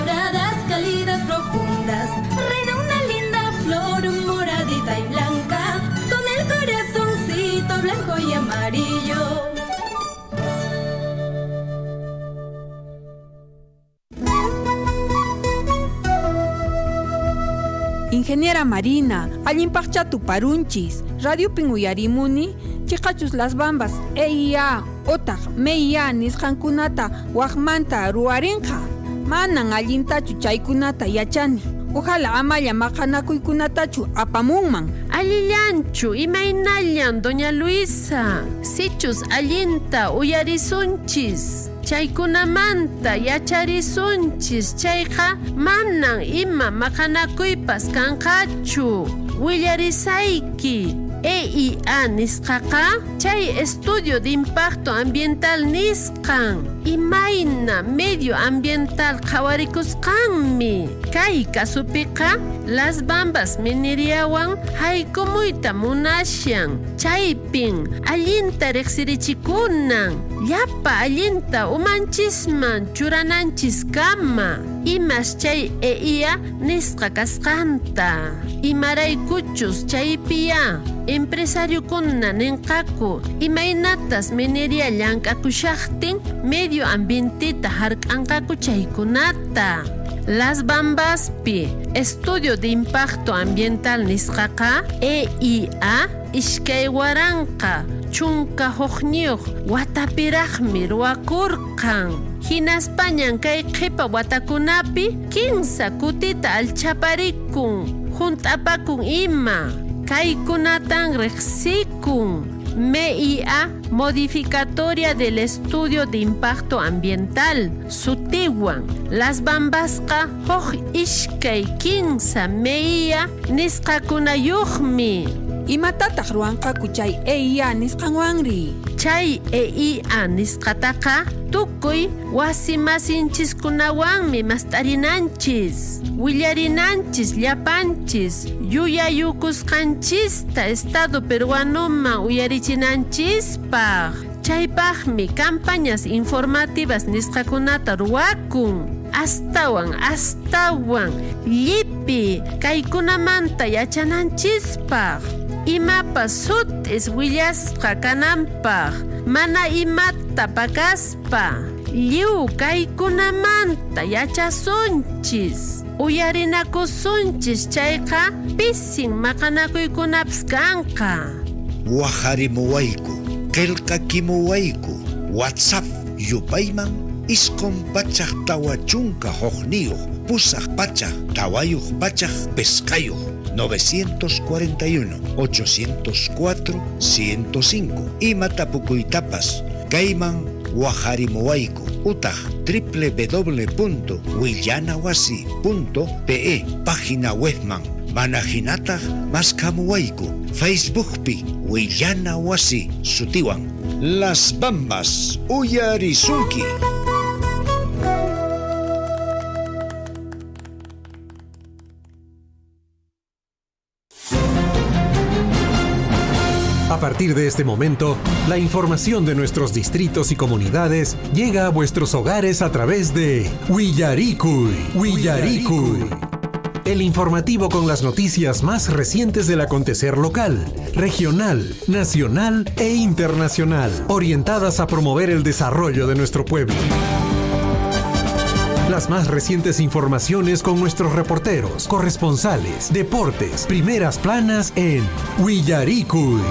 doradas, cálidas, profundas. Reina una linda flor moradita y blanca, con el corazoncito blanco y amarillo. Ingeniera Marina, allinpaqcha tuparunchis, Radio Pinguyarimuni, chiqachus las bambas, EIA, otaq, MEIA, nisqankunata, waqmanta ruwarinqa. Manan allintachu chaykunata yachani. Ojalá amaya maqanakuykunatachu apamunman. Allillanchu, imaynallan, doña Luisa. Sichus allinta uyarisunchis. Chaykunamanta yacharisunchis, chayqa manan ima maqanakuypas kanqachu. Willarisayki. EIA nisqaqa chay estudio de impacto ambiental nisqan. Imayna medio ambiental qhawarikusqanmi. Kay kasupiqa las bambas mineriawan haykumuyta munashan. Chaypin allinta riqsirichikunan. Llapa allinta umanchisman churananchis kama. Imas chay EIA nisqa kasqanta. Imaraykuchus chaypiya empresario kunna ninqaku imaynatas mineria llankakushaqtin medio ambientita hark'anqaku chaykunata. Las Bambaspi Estudio de Impacto Ambiental nisqaqa EIA ishkay waranqa chunka huqniyuq watapiraqmi ruwakurqan. Hinaspañan kay qhipa watakunapi 15 kutita alchaparikun hunt'apakun ima. Kaykunatan riqsikun. MEIA modificatoria del estudio de impacto ambiental sutiwan. Las Bambasqa huk ishkay 15 MEIA nisqakunayuqmi. Imatataq ruwanqaku chay EIA nisqanwanri. Chay EIA nisqataqa tukuy wasi masinchis-kunawanmi mast'arinanchis, willarinanchis llapanchis, yuyayukusqanchista Estado peruanuman uyarichinanchispaq. Chaypaqmi campañas informativas nisqakunata ruwakun. Astawan llipi kaykunamanta yachananchispaq. Imapas sutis willasqa kananpaq, mana imata pakaspa. Lliw kaykunamanta yachasunchis, uyarinakusunchis chayqa pisin maqanakuykunapas kanqa. Waqharimuwayku, qillqakimuwayku, WhatsApp yupayman isqun pachaq tawa chunka huqniyuq, pusaq pachaq tawayuq pachaq pesqayuq. 944-804-105 imatapukuytapas kayman waqharimuwayku utaq www.willanawasi.pe página webman mana hinataq maskamuwayku Facebookpi Willanawasi sutiwan Las Bambas uyarisunki. A partir de este momento, la información de nuestros distritos y comunidades llega a vuestros hogares a través de Willarikuy. El informativo con las noticias más recientes del acontecer local, regional, nacional e internacional, orientadas a promover el desarrollo de nuestro pueblo. Las más recientes informaciones con nuestros reporteros, corresponsales, deportes, primeras planas en Willarikuy.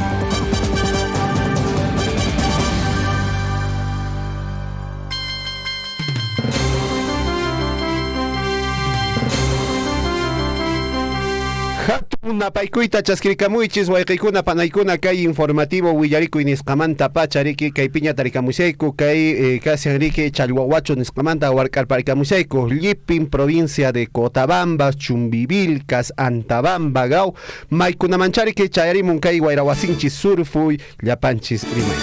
Napaykuyta chaskrikamunchis wayqiykuna panaykuna kay informativo Willarikuy nisqamanta pachariki kay piñata rikamushayku kay kasian riki challwawachu nisqamanta warkarparikamushayku Llipin provincia de Cotabamba Chumbivilcas Antabamba gaw maykunamanchari chayarimun kay wayrawasinchis surfuy llapanchis rimay.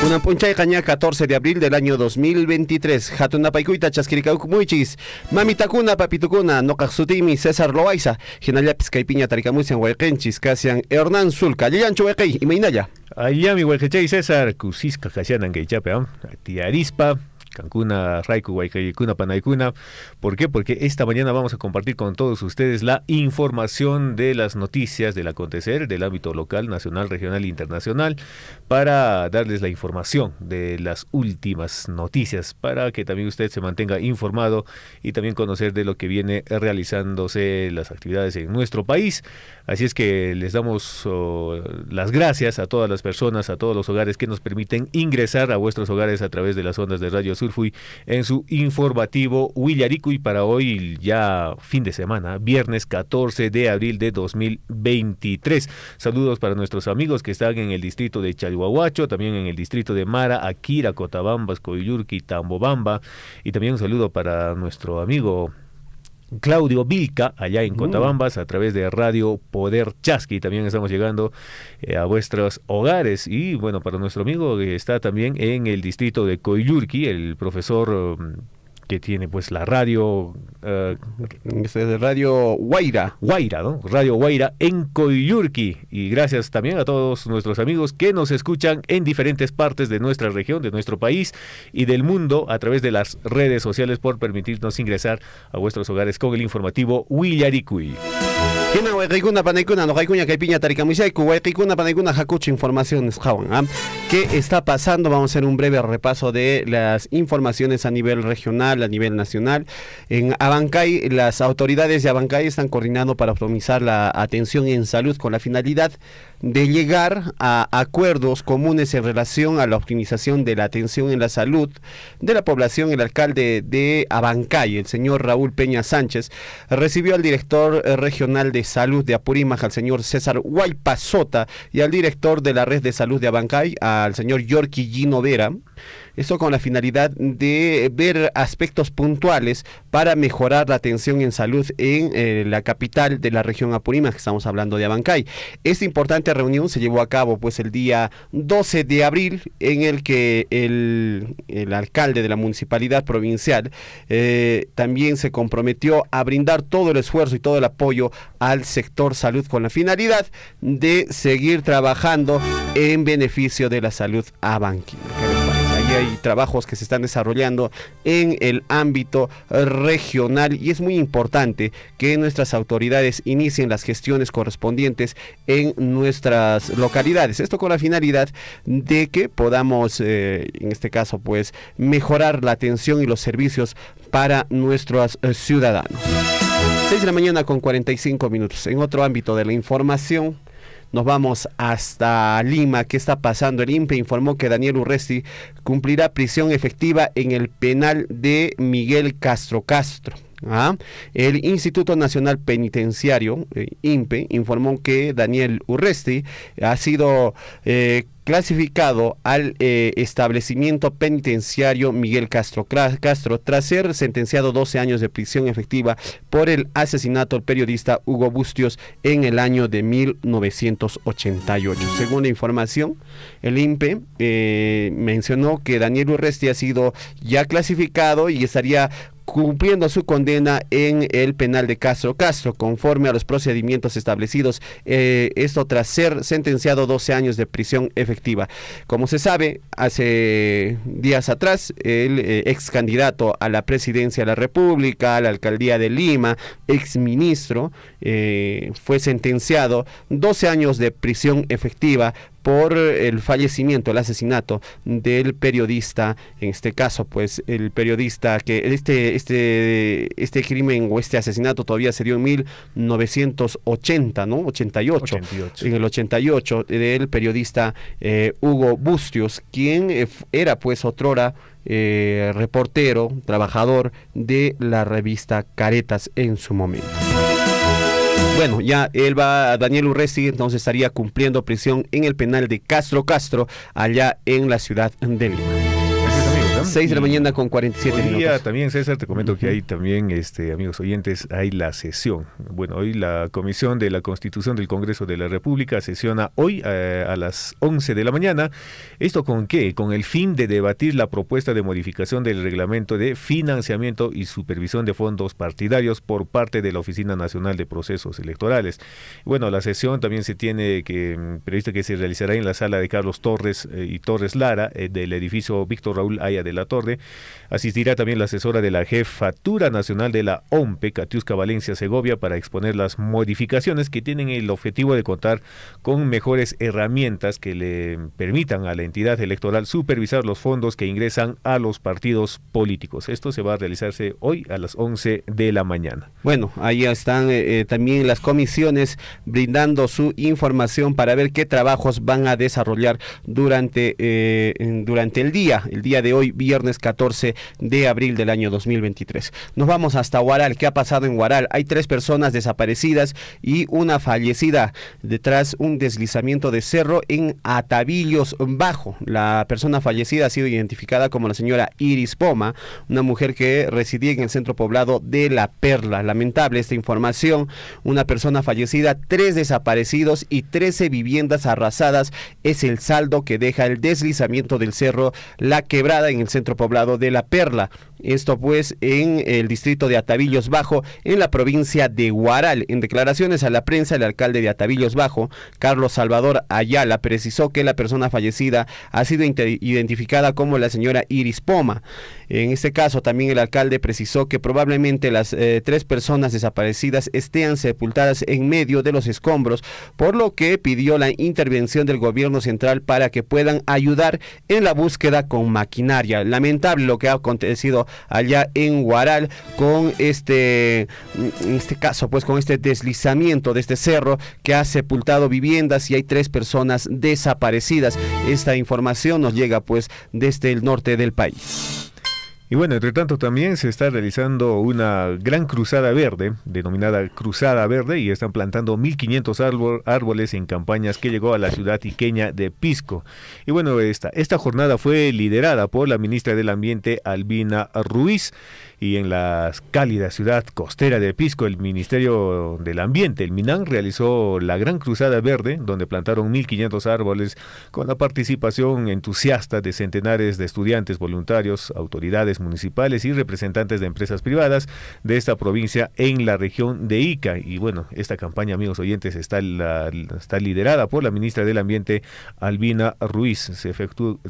Una punchai caña 14 de abril del año 2023. Hatunapaykuyta chaskirikawkumuchis. Mamitakuna, papitukuna, noqaqsutimi César Loaiza. Hinallapis kaypiña tarikamusian wayqinchis kasian Hernán Zulca. Lillanchu wayqi, imaynalla. Allami wayqichay César, kusisqa kashanan kaychapi, tiarispa, Cancuna, Raiku, Guaycaicuna, Panaicuna. ¿Por qué? Porque esta mañana vamos a compartir con todos ustedes la información de las noticias del acontecer del ámbito local, nacional, regional e internacional, para darles la información de las últimas noticias, para que también usted se mantenga informado y también conocer de lo que viene realizándose las actividades en nuestro país. Así es que les damos las gracias a todas las personas, a todos los hogares que nos permiten ingresar a vuestros hogares a través de las ondas de Radio Surfuy en su informativo Willaricuy para hoy, ya fin de semana, viernes 14 de abril de 2023. Saludos para nuestros amigos que están en el distrito de Chalhuahuacho, también en el distrito de Mara, Akira, Cotabambas, Coyurqui, Tambobamba, y también un saludo para nuestro amigo Claudio Vilca, allá en Cotabambas, a través de Radio Poder Chasqui. También estamos llegando a vuestros hogares. Y bueno, para nuestro amigo que está también en el distrito de Coyurqui, el profesor que tiene pues la radio Radio Guaira, ¿no? Radio Guaira en Coyurqui. Y gracias también a todos nuestros amigos que nos escuchan en diferentes partes de nuestra región, de nuestro país y del mundo a través de las redes sociales por permitirnos ingresar a vuestros hogares con el informativo Willaricuy. ¿Qué está pasando? Vamos a hacer un breve repaso de las informaciones a nivel regional, a nivel nacional. En Abancay, las autoridades de Abancay están coordinando para optimizar la atención en salud con la finalidad de llegar a acuerdos comunes en relación a la optimización de la atención en la salud de la población. El alcalde de Abancay, el señor Raúl Peña Sánchez, recibió al director regional de salud de Apurímac, al señor César Huaypasota, y al director de la red de salud de Abancay, al señor Yorky Gino Vera. Esto con la finalidad de ver aspectos puntuales para mejorar la atención en salud en la capital de la región Apurímac, que estamos hablando de Abancay. Esta importante reunión se llevó a cabo pues el día 12 de abril, en el que el alcalde de la municipalidad provincial también se comprometió a brindar todo el esfuerzo y todo el apoyo al sector salud con la finalidad de seguir trabajando en beneficio de la salud abanquina. Hay trabajos que se están desarrollando en el ámbito regional y es muy importante que nuestras autoridades inicien las gestiones correspondientes en nuestras localidades. Esto con la finalidad de que podamos, en este caso, pues mejorar la atención y los servicios para nuestros ciudadanos. 6 de la mañana con 45 minutos. En otro ámbito de la información, nos vamos hasta Lima. ¿Qué está pasando? El INPE informó que Daniel Urresti cumplirá prisión efectiva en el penal de Miguel Castro. El Instituto Nacional Penitenciario, INPE, informó que Daniel Urresti ha sido clasificado al establecimiento penitenciario Miguel Castro tras ser sentenciado 12 años de prisión efectiva por el asesinato del periodista Hugo Bustios en el año de 1988. Según la información, el INPE mencionó que Daniel Urresti ha sido ya clasificado y estaría cumpliendo su condena en el penal de Castro conforme a los procedimientos establecidos, esto tras ser sentenciado 12 años de prisión efectiva. Como se sabe, hace días atrás el ex candidato a la presidencia de la República, a la alcaldía de Lima, ex ministro, fue sentenciado 12 años de prisión efectiva por el fallecimiento, el asesinato del periodista, en este caso, pues el periodista que este crimen o este asesinato todavía se dio en 1980, ¿no? 88. En el 88, del periodista Hugo Bustios, quien era pues otrora reportero, trabajador de la revista Caretas en su momento. Bueno, ya Daniel Urresti entonces estaría cumpliendo prisión en el penal de Castro, allá en la ciudad de Lima. 6 de la mañana con 47 hoy minutos. También, César, te comento que hay también, amigos oyentes, hay la sesión. Bueno, hoy la Comisión de la Constitución del Congreso de la República sesiona hoy a las 11 de la mañana. ¿Esto con qué? Con el fin de debatir la propuesta de modificación del reglamento de financiamiento y supervisión de fondos partidarios por parte de la Oficina Nacional de Procesos Electorales. Bueno, la sesión también se tiene prevista que se realizará en la sala de Carlos Torres y Torres Lara del edificio Víctor Raúl Haya de de la Torre. Asistirá también la asesora de la Jefatura Nacional de la OMPE, Katiuska Valencia Segovia, para exponer las modificaciones que tienen el objetivo de contar con mejores herramientas que le permitan a la entidad electoral supervisar los fondos que ingresan a los partidos políticos. Esto se va a realizarse hoy a las 11 de la mañana. Bueno, ahí están también las comisiones brindando su información para ver qué trabajos van a desarrollar durante el día de hoy, viernes 14 de abril del año 2023. Nos vamos hasta Huaral. ¿Qué ha pasado en Huaral? Hay 3 personas desaparecidas y una fallecida tras un deslizamiento de cerro en Atavillos Bajo. La persona fallecida ha sido identificada como la señora Iris Poma, una mujer que residía en el centro poblado de La Perla. Lamentable esta información. Una persona fallecida, 3 desaparecidos y 13 viviendas arrasadas es el saldo que deja el deslizamiento del cerro La Quebrada en el centro poblado de La Perla. Esto pues en el distrito de Atavillos Bajo, en la provincia de Huaral. En declaraciones a la prensa, el alcalde de Atavillos Bajo, Carlos Salvador Ayala, precisó que la persona fallecida ha sido identificada como la señora Iris Poma. En este caso también el alcalde precisó que probablemente las 3 personas desaparecidas estén sepultadas en medio de los escombros, por lo que pidió la intervención del gobierno central para que puedan ayudar en la búsqueda con maquinaria. Lamentable lo que ha acontecido allá en Huaral con en este caso pues con este deslizamiento de este cerro que ha sepultado viviendas y hay 3 personas desaparecidas. Esta información nos llega pues desde el norte del país. Y bueno, entre tanto también se está realizando una gran cruzada verde, denominada Cruzada Verde, y están plantando 1.500 árboles en campañas que llegó a la ciudad iqueña de Pisco. Y bueno, esta jornada fue liderada por la ministra del Ambiente, Albina Ruiz, y en la cálida ciudad costera de Pisco, el Ministerio del Ambiente, el MINAM, realizó la Gran Cruzada Verde, donde plantaron 1.500 árboles con la participación entusiasta de centenares de estudiantes, voluntarios, autoridades municipales y representantes de empresas privadas de esta provincia en la región de Ica. Y bueno, esta campaña, amigos oyentes, está liderada por la ministra del Ambiente, Albina Ruiz.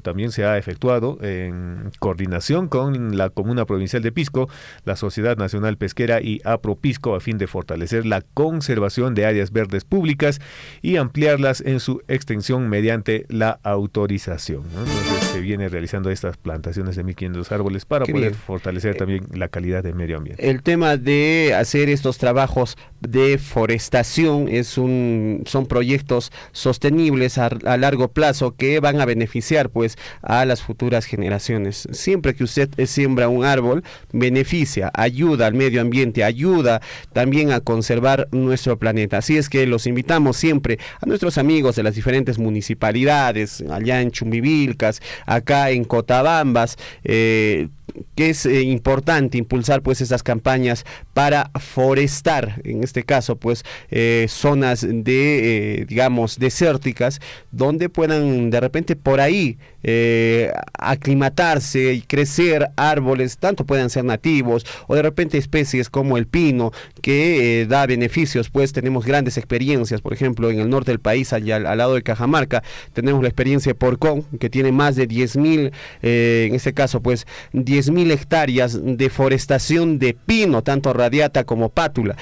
También se ha efectuado en coordinación con la Comuna Provincial de Pisco, la Sociedad Nacional Pesquera y APROPISCO, a fin de fortalecer la conservación de áreas verdes públicas y ampliarlas en su extensión mediante la autorización, ¿no? Entonces se viene realizando estas plantaciones de 1.500 árboles para poder fortalecer también la calidad del medio ambiente. El tema de hacer estos trabajos de forestación son proyectos sostenibles a largo plazo que van a beneficiar pues a las futuras generaciones. Siempre que usted siembra un árbol, beneficia, ayuda al medio ambiente, ayuda también a conservar nuestro planeta. Así es que los invitamos siempre a nuestros amigos de las diferentes municipalidades, allá en Chumbivilcas, acá en Cotabambas, que es importante impulsar pues estas campañas para forestar, en este caso pues zonas de digamos desérticas, donde puedan de repente por ahí aclimatarse y crecer árboles, tanto puedan ser nativos o de repente especies como el pino, que da beneficios. Pues tenemos grandes experiencias, por ejemplo en el norte del país, allá al lado de Cajamarca, tenemos la experiencia de Porcón, que tiene más de 10.000 en este caso pues 10.000 hectáreas de forestación de pino, tanto radiata como pátula,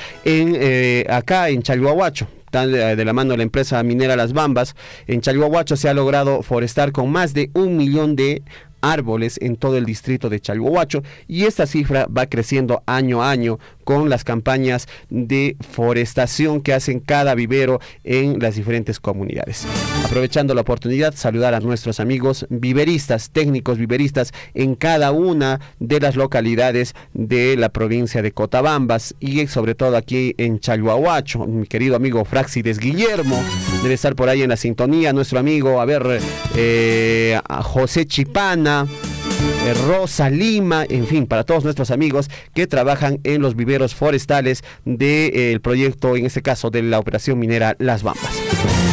acá en Chalhuahuacho. De la mano de la empresa minera Las Bambas, en Chalhuahuacho se ha logrado forestar con más de 1 millón de árboles en todo el distrito de Chalhuahuacho, y esta cifra va creciendo año a año con las campañas de forestación que hacen cada vivero en las diferentes comunidades. Aprovechando la oportunidad, saludar a nuestros amigos viveristas, técnicos viveristas en cada una de las localidades de la provincia de Cotabambas y sobre todo aquí en Chalhuahuacho. Mi querido amigo Fraxides Guillermo debe estar por ahí en la sintonía, nuestro amigo, a José Chipana, Rosa Lima, en fin, para todos nuestros amigos que trabajan en los viveros forestales del proyecto, en este caso de la operación minera Las Bambas.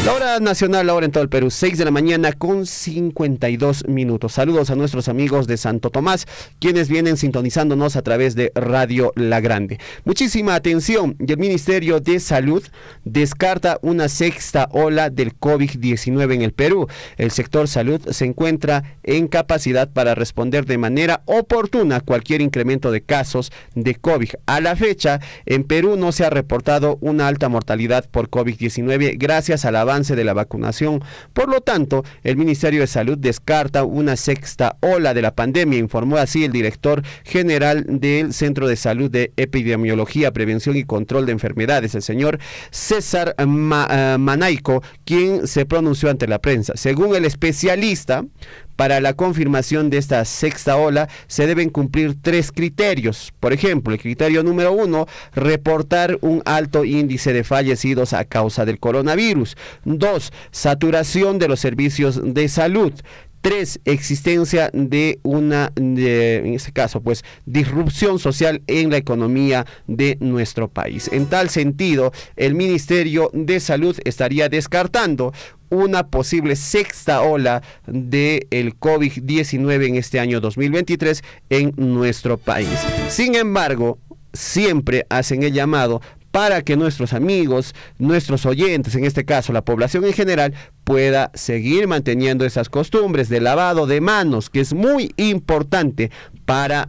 La hora nacional, la hora en todo el Perú, 6 de la mañana con 52 minutos. Saludos a nuestros amigos de Santo Tomás, quienes vienen sintonizándonos a través de Radio La Grande. Muchísima atención, y el Ministerio de Salud descarta una sexta ola del COVID-19 en el Perú. El sector salud se encuentra en capacidad para responder de manera oportuna a cualquier incremento de casos de COVID. A la fecha, en Perú no se ha reportado una alta mortalidad por COVID-19 gracias al avance de la vacunación. Por lo tanto, el Ministerio de Salud descarta una sexta ola de la pandemia, informó así el director general del Centro de Salud de Epidemiología, Prevención y Control de Enfermedades, el señor César Manaico, quien se pronunció ante la prensa. Según el especialista, para la confirmación de esta sexta ola se deben cumplir 3 criterios. Por ejemplo, el criterio número 1, reportar un alto índice de fallecidos a causa del coronavirus. 2, saturación de los servicios de salud. 3, existencia de en este caso, pues, disrupción social en la economía de nuestro país. En tal sentido, el Ministerio de Salud estaría descartando una posible sexta ola del COVID-19 en este año 2023 en nuestro país. Sin embargo, siempre hacen el llamado para que nuestros amigos, nuestros oyentes, en este caso la población en general, pueda seguir manteniendo esas costumbres de lavado de manos, que es muy importante para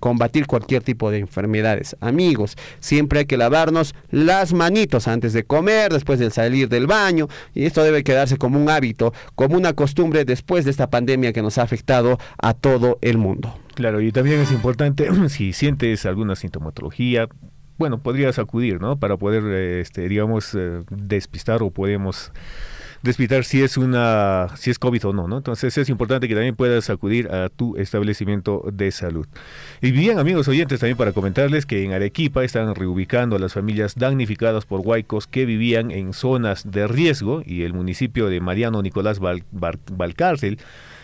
combatir cualquier tipo de enfermedades. Amigos, siempre hay que lavarnos las manitos antes de comer, después de salir del baño, y esto debe quedarse como un hábito, como una costumbre después de esta pandemia que nos ha afectado a todo el mundo. Claro, y también es importante, si sientes alguna sintomatología, bueno, podrías acudir, ¿no? Para poder, despistar o podemos despistar si es COVID o no, ¿no? Entonces es importante que también puedas acudir a tu establecimiento de salud. Y bien, amigos oyentes, también para comentarles que en Arequipa están reubicando a las familias damnificadas por huaicos que vivían en zonas de riesgo, y el municipio de Mariano Nicolás Valcárcel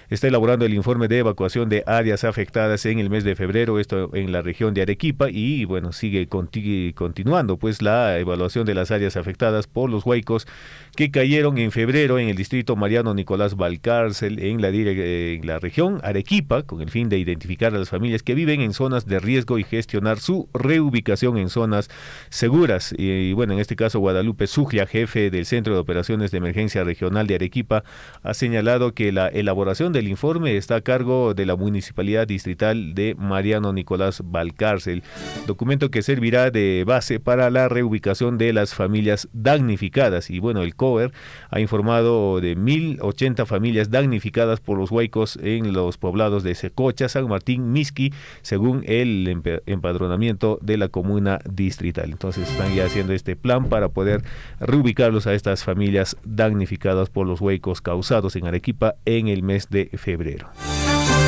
está elaborando el informe de evacuación de áreas afectadas en el mes de febrero, esto en la región de Arequipa, y bueno, sigue continuando pues la evaluación de las áreas afectadas por los huaicos que cayeron en febrero en el distrito Mariano Nicolás Valcárcel en la región Arequipa, con el fin de identificar a las familias que viven en zonas de riesgo y gestionar su reubicación en zonas seguras. Y bueno, en este caso Guadalupe Suglia, jefe del Centro de Operaciones de Emergencia Regional de Arequipa, ha señalado que la elaboración del informe está a cargo de la Municipalidad Distrital de Mariano Nicolás Valcárcel, documento que servirá de base para la reubicación de las familias damnificadas. Y bueno, el COER ha informado de 1.080 familias damnificadas por los huaicos en los poblados de Secocha, San Martín, Misqui, según el empadronamiento de la comuna distrital. Entonces están ya haciendo este plan para poder reubicarlos a estas familias damnificadas por los huaicos causados en Arequipa en el mes de febrero.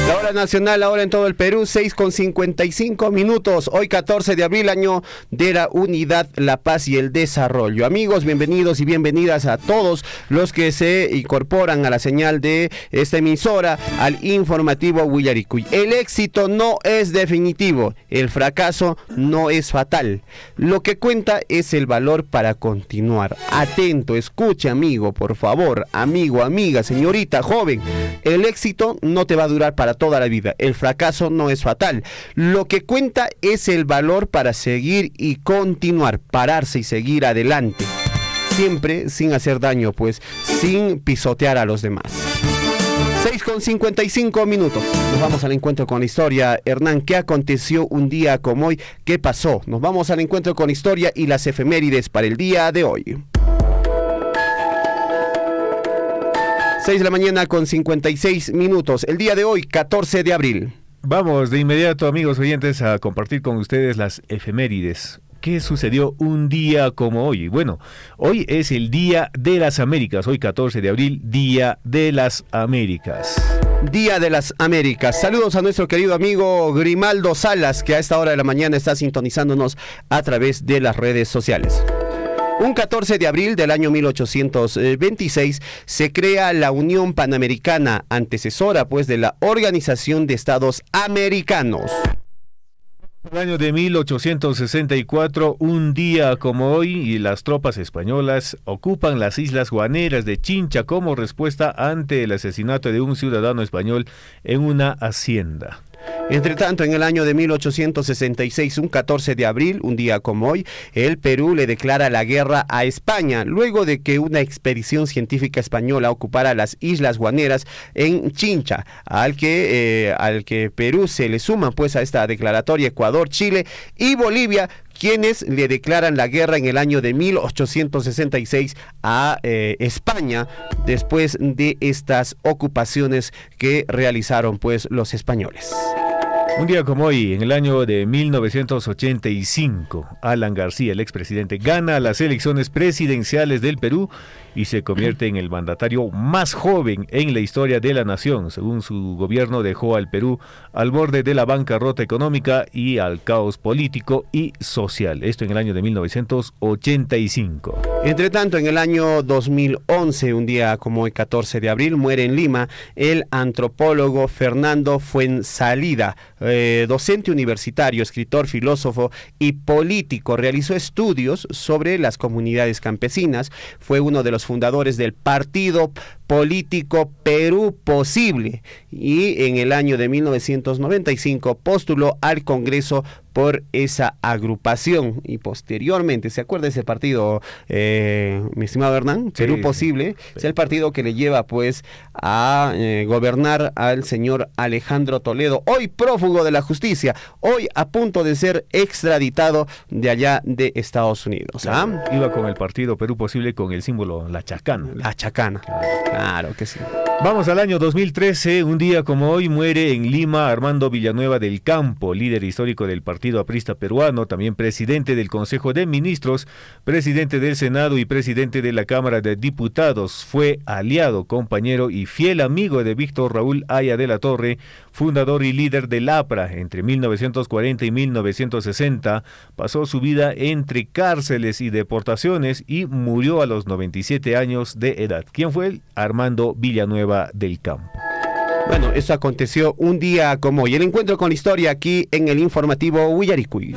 La hora nacional, ahora en todo el Perú, 6:55 minutos. Hoy 14 de abril, año de la unidad, la paz y el desarrollo. Amigos, bienvenidos y bienvenidas a todos los que se incorporan a la señal de esta emisora, al informativo Huillaricuy. El éxito no es definitivo, el fracaso no es fatal. Lo que cuenta es el valor para continuar. Atento, escuche, amigo, por favor, amigo, amiga, señorita, joven. El éxito no te va a durar para toda la vida. El fracaso no es fatal. Lo que cuenta es el valor para seguir y continuar, pararse y seguir adelante. Siempre sin hacer daño, pues, sin pisotear a los demás. 6:55 minutos. Nos vamos al encuentro con la historia. Hernán, ¿qué aconteció un día como hoy? ¿Qué pasó? Nos vamos al encuentro con la historia y las efemérides para el día de hoy. 6 de la mañana con 56 minutos. El día de hoy, 14 de abril. Vamos de inmediato, amigos oyentes, a compartir con ustedes las efemérides. ¿Qué sucedió un día como hoy? Bueno, hoy es el Día de las Américas. Hoy 14 de abril, Día de las Américas. Día de las Américas. Saludos a nuestro querido amigo Grimaldo Salas, que a esta hora de la mañana está sintonizándonos a través de las redes sociales. Un 14 de abril del año 1826 se crea la Unión Panamericana, antecesora pues de la Organización de Estados Americanos. El año de 1864, un día como hoy, y las tropas españolas ocupan las Islas Guaneras de Chincha como respuesta ante el asesinato de un ciudadano español en una hacienda. Entre tanto, en el año de 1866, un 14 de abril, un día como hoy, el Perú le declara la guerra a España, luego de que una expedición científica española ocupara las Islas Guaneras en Chincha, al que Perú se le suman pues a esta declaratoria Ecuador, Chile y Bolivia, quienes le declaran la guerra en el año de 1866 a España, después de estas ocupaciones que realizaron pues los españoles. Un día como hoy, en el año de 1985, Alan García, el expresidente, gana las elecciones presidenciales del Perú y se convierte en el mandatario más joven en la historia de la nación. Según su gobierno, dejó al Perú al borde de la bancarrota económica y al caos político y social. Esto en el año de 1985. Entre tanto, en el año 2011, un día como el 14 de abril, muere en Lima el antropólogo Fernando Fuenzalida, docente universitario, escritor, filósofo y político. Realizó estudios sobre las comunidades campesinas. Fue uno de los fundadores del partido político Perú Posible y en el año de 1995 postuló al Congreso por esa agrupación y posteriormente, ¿se acuerda de ese partido, mi estimado Hernán? Sí, Perú Posible, sí. Es el partido que le lleva pues a gobernar al señor Alejandro Toledo, hoy prófugo de la justicia, hoy a punto de ser extraditado de allá de Estados Unidos. Claro, iba con el partido Perú Posible con el símbolo la chacana. La chacana, claro que sí. Vamos al año 2013, un día como hoy muere en Lima Armando Villanueva del Campo, líder histórico del Partido Aprista Peruano, también presidente del Consejo de Ministros, presidente del Senado y presidente de la Cámara de Diputados. Fue aliado, compañero y fiel amigo de Víctor Raúl Haya de la Torre, fundador y líder del APRA. Entre 1940 y 1960 pasó su vida entre cárceles y deportaciones y murió a los 97 años de edad. ¿Quién fue él? Armando Villanueva del Campo. Bueno, eso aconteció un día como hoy. El encuentro con la historia aquí en el informativo Huillaricui.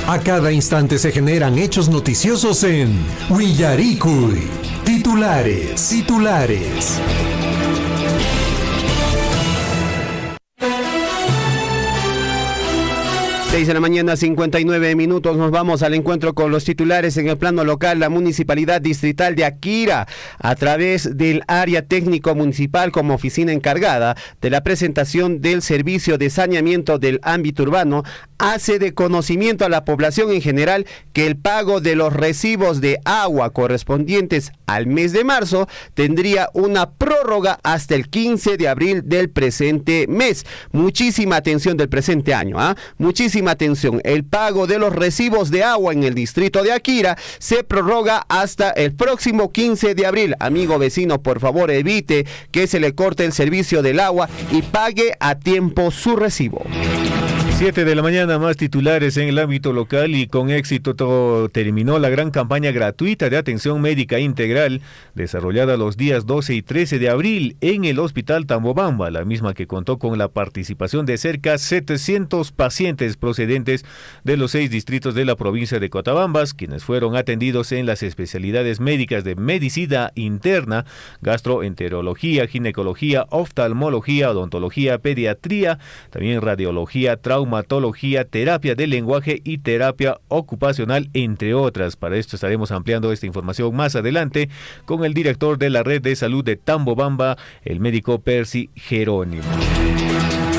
A cada instante se generan hechos noticiosos en Huillaricui. Titulares. 6 de la mañana, 59 minutos, nos vamos al encuentro con los titulares. En el plano local, la Municipalidad Distrital de Aquira, a través del área técnico municipal como oficina encargada de la presentación del servicio de saneamiento del ámbito urbano, hace de conocimiento a la población en general que el pago de los recibos de agua correspondientes al mes de marzo tendría una prórroga hasta el 15 de abril del presente mes. Muchísima atención del presente año, muchísima atención. El pago de los recibos de agua en el distrito de Aquira se prorroga hasta el próximo 15 de abril. Amigo vecino, por favor, evite que se le corte el servicio del agua y pague a tiempo su recibo. 7 de la mañana, más titulares en el ámbito local y con éxito terminó la gran campaña gratuita de atención médica integral desarrollada los días 12 y 13 de abril en el Hospital Tambobamba, la misma que contó con la participación de cerca 700 pacientes procedentes de los 6 distritos de la provincia de Cotabambas, quienes fueron atendidos en las especialidades médicas de medicina interna, gastroenterología, ginecología, oftalmología, odontología, pediatría, también radiología, traumatología, terapia del lenguaje y terapia ocupacional, entre otras. Para esto estaremos ampliando esta información más adelante con el director de la Red de Salud de Tambobamba, el médico Percy Jerónimo.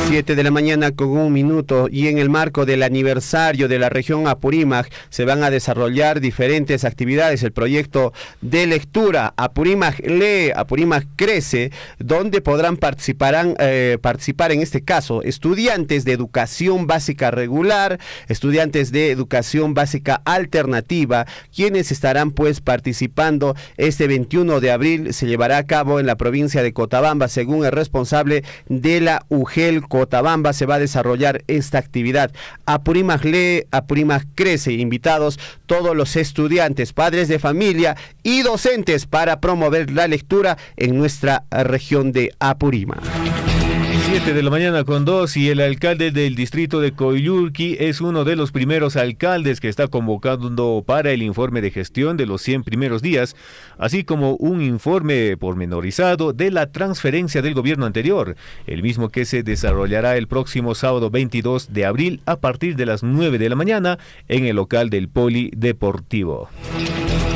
7 de la mañana con 1 minuto, y en el marco del aniversario de la región Apurímac se van a desarrollar diferentes actividades. El proyecto de lectura Apurímac lee, Apurímac crece, donde podrán participar en este caso estudiantes de educación básica regular, estudiantes de educación básica alternativa, quienes estarán pues participando. Este 21 de abril se llevará a cabo en la provincia de Cotabamba. Según el responsable de la UGEL Cotabamba, se va a desarrollar esta actividad. Apurímac lee, Apurímac crece. Invitados todos los estudiantes, padres de familia y docentes para promover la lectura en nuestra región de Apurímac. 7 de la mañana con 2 y el alcalde del distrito de Coyulqui es uno de los primeros alcaldes que está convocando para el informe de gestión de los 100 primeros días, así como un informe pormenorizado de la transferencia del gobierno anterior, el mismo que se desarrollará el próximo sábado 22 de abril a partir de las 9 de la mañana en el local del Polideportivo.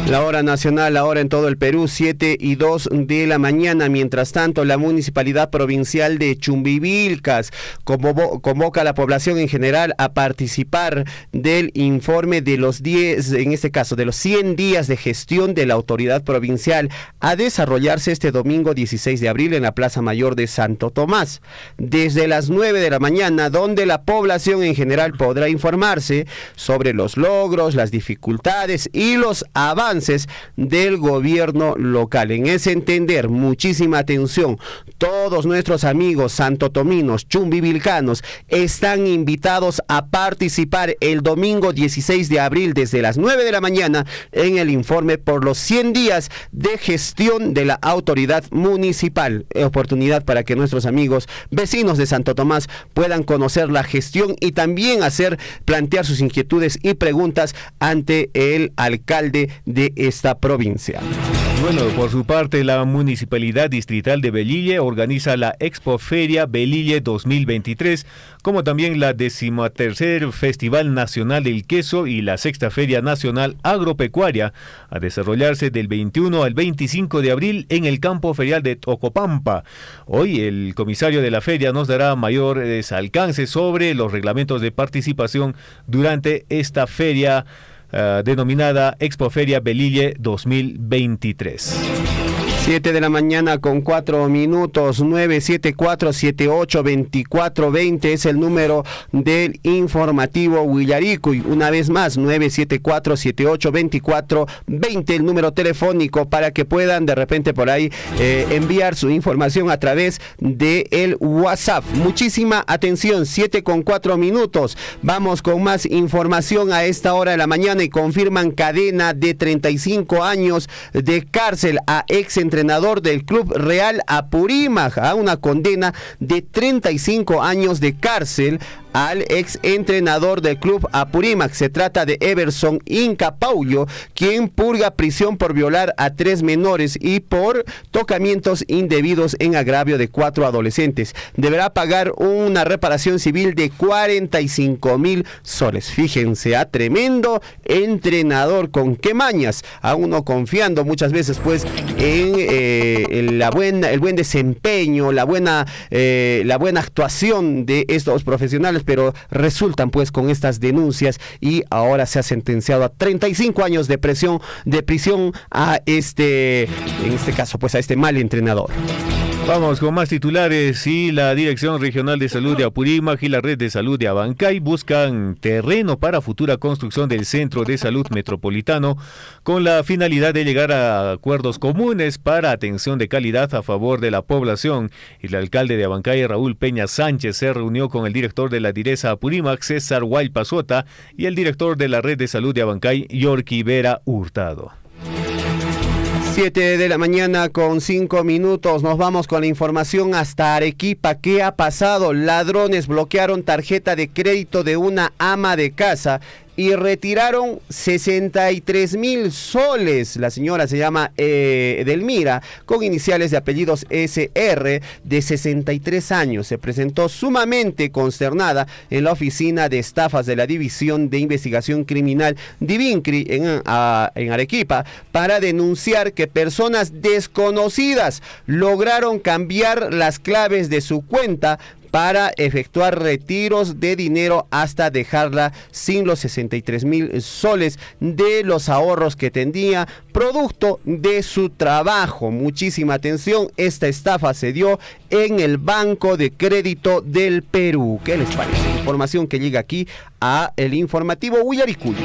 La hora nacional, ahora en todo el Perú, 7:02 de la mañana. Mientras tanto, la Municipalidad Provincial de Chumbivilcas convoca a la población en general a participar del informe de los 10, en este caso, de los 100 días de gestión de la autoridad provincial, a desarrollarse este domingo 16 de abril en la Plaza Mayor de Santo Tomás, desde las 9 de la mañana, donde la población en general podrá informarse sobre los logros, las dificultades y los avances del gobierno local. En ese entender, muchísima atención, todos nuestros amigos santotominos, chumbivilcanos, están invitados a participar el domingo 16 de abril desde las 9 de la mañana en el informe por los 100 días de gestión de la autoridad municipal. Oportunidad para que nuestros amigos vecinos de Santo Tomás puedan conocer la gestión y también plantear sus inquietudes y preguntas ante el alcalde de esta provincia. Bueno, por su parte, la Municipalidad Distrital de Velille organiza la Expoferia Velille 2023, como también la 13º Festival Nacional del Queso y la 6ª Feria Nacional Agropecuaria, a desarrollarse del 21 al 25 de abril en el campo ferial de Tocopampa. Hoy el comisario de la feria nos dará mayores alcances sobre los reglamentos de participación durante esta feria denominada Expoferia Velille 2023. 7 de la mañana con 4 minutos, 974-78-2420 es el número del informativo Huillaricuy. Una vez más, 974-78-2420, el número telefónico para que puedan de repente por ahí enviar su información a través del WhatsApp. Muchísima atención, 7 con 4 minutos. Vamos con más información a esta hora de la mañana y confirman cadena de 35 años de cárcel a exentrenador del Club Real Apurímac, a una condena de 35 años de cárcel al ex entrenador del Club Apurímac. Se trata de Everson Inca Paulo, quien purga prisión por violar a 3 menores y por tocamientos indebidos en agravio de 4 adolescentes. Deberá pagar una reparación civil de 45,000 soles. Fíjense, a tremendo entrenador, con qué mañas, a uno confiando muchas veces pues en el buen desempeño, la buena actuación de estos profesionales, pero resultan pues con estas denuncias y ahora se ha sentenciado a 35 años de prisión a en este caso pues a este mal entrenador. Vamos con más titulares. Y la Dirección Regional de Salud de Apurímac y la Red de Salud de Abancay buscan terreno para futura construcción del Centro de Salud Metropolitano con la finalidad de llegar a acuerdos comunes para atención de calidad a favor de la población. El alcalde de Abancay, Raúl Peña Sánchez, se reunió con el director de la Diresa Apurímac, César Huaypasota, y el director de la Red de Salud de Abancay, Yorky Vera Hurtado. 7 de la mañana con 5 minutos, nos vamos con la información hasta Arequipa. ¿Qué ha pasado? Ladrones bloquearon tarjeta de crédito de una ama de casa y retiraron 63,000 soles. La señora se llama Edelmira, con iniciales de apellidos SR, de 63 años. Se presentó sumamente consternada en la oficina de estafas de la División de Investigación Criminal Divincri en Arequipa para denunciar que personas desconocidas lograron cambiar las claves de su cuenta para efectuar retiros de dinero hasta dejarla sin los 63,000 soles de los ahorros que tenía, producto de su trabajo. Muchísima atención, esta estafa se dio en el Banco de Crédito del Perú. ¿Qué les parece? Información que llega aquí a el informativo Huillaricuy.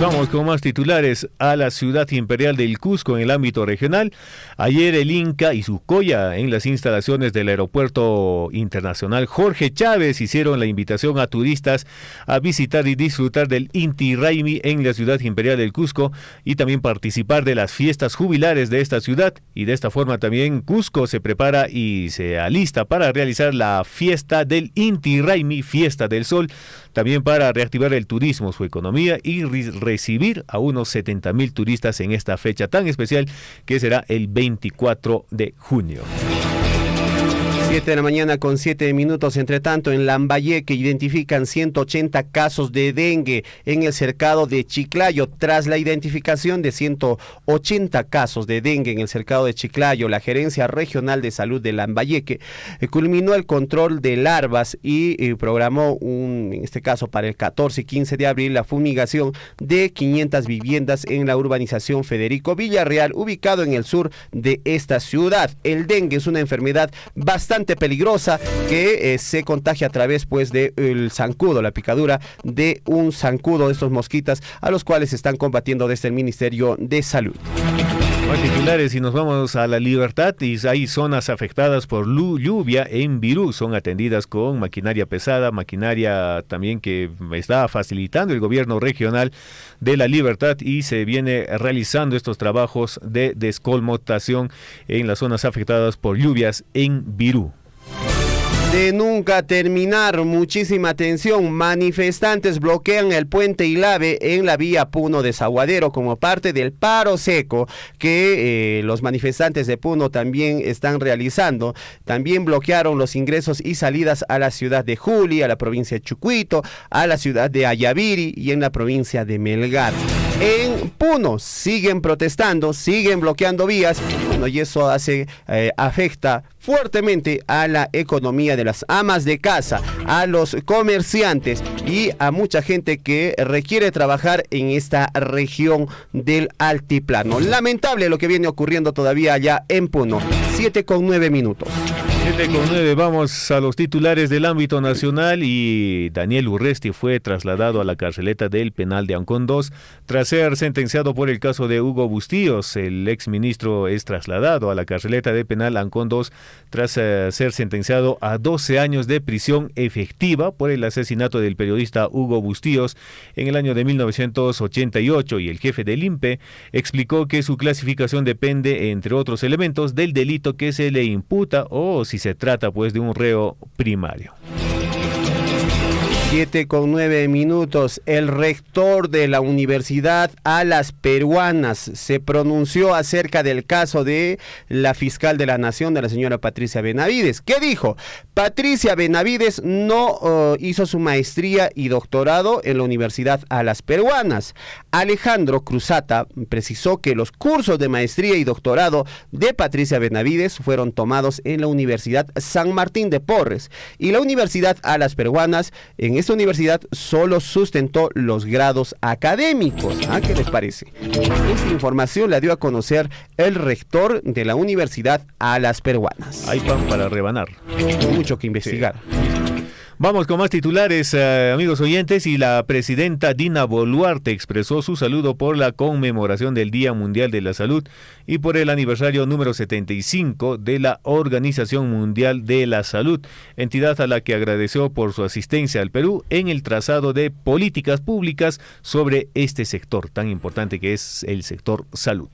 Vamos con más titulares a la ciudad imperial del Cusco en el ámbito regional. Ayer el Inca y su colla en las instalaciones del aeropuerto internacional Jorge Chávez hicieron la invitación a turistas a visitar y disfrutar del Inti Raymi en la ciudad imperial del Cusco y también participar de las fiestas jubilares de esta ciudad. Y de esta forma también Cusco se prepara y se alista para realizar la fiesta del Inti Raymi, Fiesta del Sol, también para reactivar el turismo, su economía y recibir a unos 70,000 turistas en esta fecha tan especial que será el 24 de junio. 7 de la mañana con 7 minutos. Entre tanto, en Lambayeque identifican 180 casos de dengue en el cercado de Chiclayo. Tras la identificación de 180 casos de dengue en el cercado de Chiclayo, la Gerencia Regional de Salud de Lambayeque culminó el control de larvas y programó, en este caso para el 14 y 15 de abril, la fumigación de 500 viviendas en la urbanización Federico Villarreal, ubicado en el sur de esta ciudad. El dengue es una enfermedad bastante peligrosa que se contagia a través del zancudo, la picadura de un zancudo de estos mosquitas, a los cuales se están combatiendo desde el Ministerio de Salud. Más titulares y nos vamos a La Libertad. Y hay zonas afectadas por lluvia en Virú, son atendidas con maquinaria pesada, maquinaria también que está facilitando el gobierno regional de La Libertad, y se viene realizando estos trabajos de descolmotación en las zonas afectadas por lluvias en Virú. De nunca terminar, muchísima atención. Manifestantes bloquean el puente Ilave en la vía Puno Desaguadero como parte del paro seco que los manifestantes de Puno también están realizando. También bloquearon los ingresos y salidas a la ciudad de Juli, a la provincia de Chucuito, a la ciudad de Ayaviri y en la provincia de Melgar. En Puno siguen protestando, siguen bloqueando vías, y eso afecta fuertemente a la economía de las amas de casa, a los comerciantes y a mucha gente que requiere trabajar en esta región del altiplano. Lamentable lo que viene ocurriendo todavía allá en Puno. 7:09 minutos. 7:09, vamos a los titulares del ámbito nacional. Y Daniel Urresti fue trasladado a la carceleta del penal de Ancón 2 tras ser sentenciado por el caso de Hugo Bustíos. El exministro es trasladado a la carceleta de penal Ancón 2 tras ser sentenciado a 12 años de prisión efectiva por el asesinato del periodista Hugo Bustíos en el año de 1988, y el jefe del INPE explicó que su clasificación depende, entre otros elementos, del delito que se le imputa o si se trata de un reo primario. 7:09 minutos. El rector de la Universidad Alas Peruanas se pronunció acerca del caso de la fiscal de la Nación, de la señora Patricia Benavides. ¿Qué dijo? Patricia Benavides no hizo su maestría y doctorado en la Universidad Alas Peruanas. Alejandro Cruzata precisó que los cursos de maestría y doctorado de Patricia Benavides fueron tomados en la Universidad San Martín de Porres, y la Universidad Alas Peruanas, en esta universidad solo sustentó los grados académicos. ¿Qué les parece? Esta información la dio a conocer el rector de la Universidad Alas Peruanas. Hay pan para rebanar. Mucho que investigar. Sí. Vamos con más titulares, amigos oyentes. Y la presidenta Dina Boluarte expresó su saludo por la conmemoración del Día Mundial de la Salud y por el aniversario número 75 de la Organización Mundial de la Salud, entidad a la que agradeció por su asistencia al Perú en el trazado de políticas públicas sobre este sector tan importante que es el sector salud.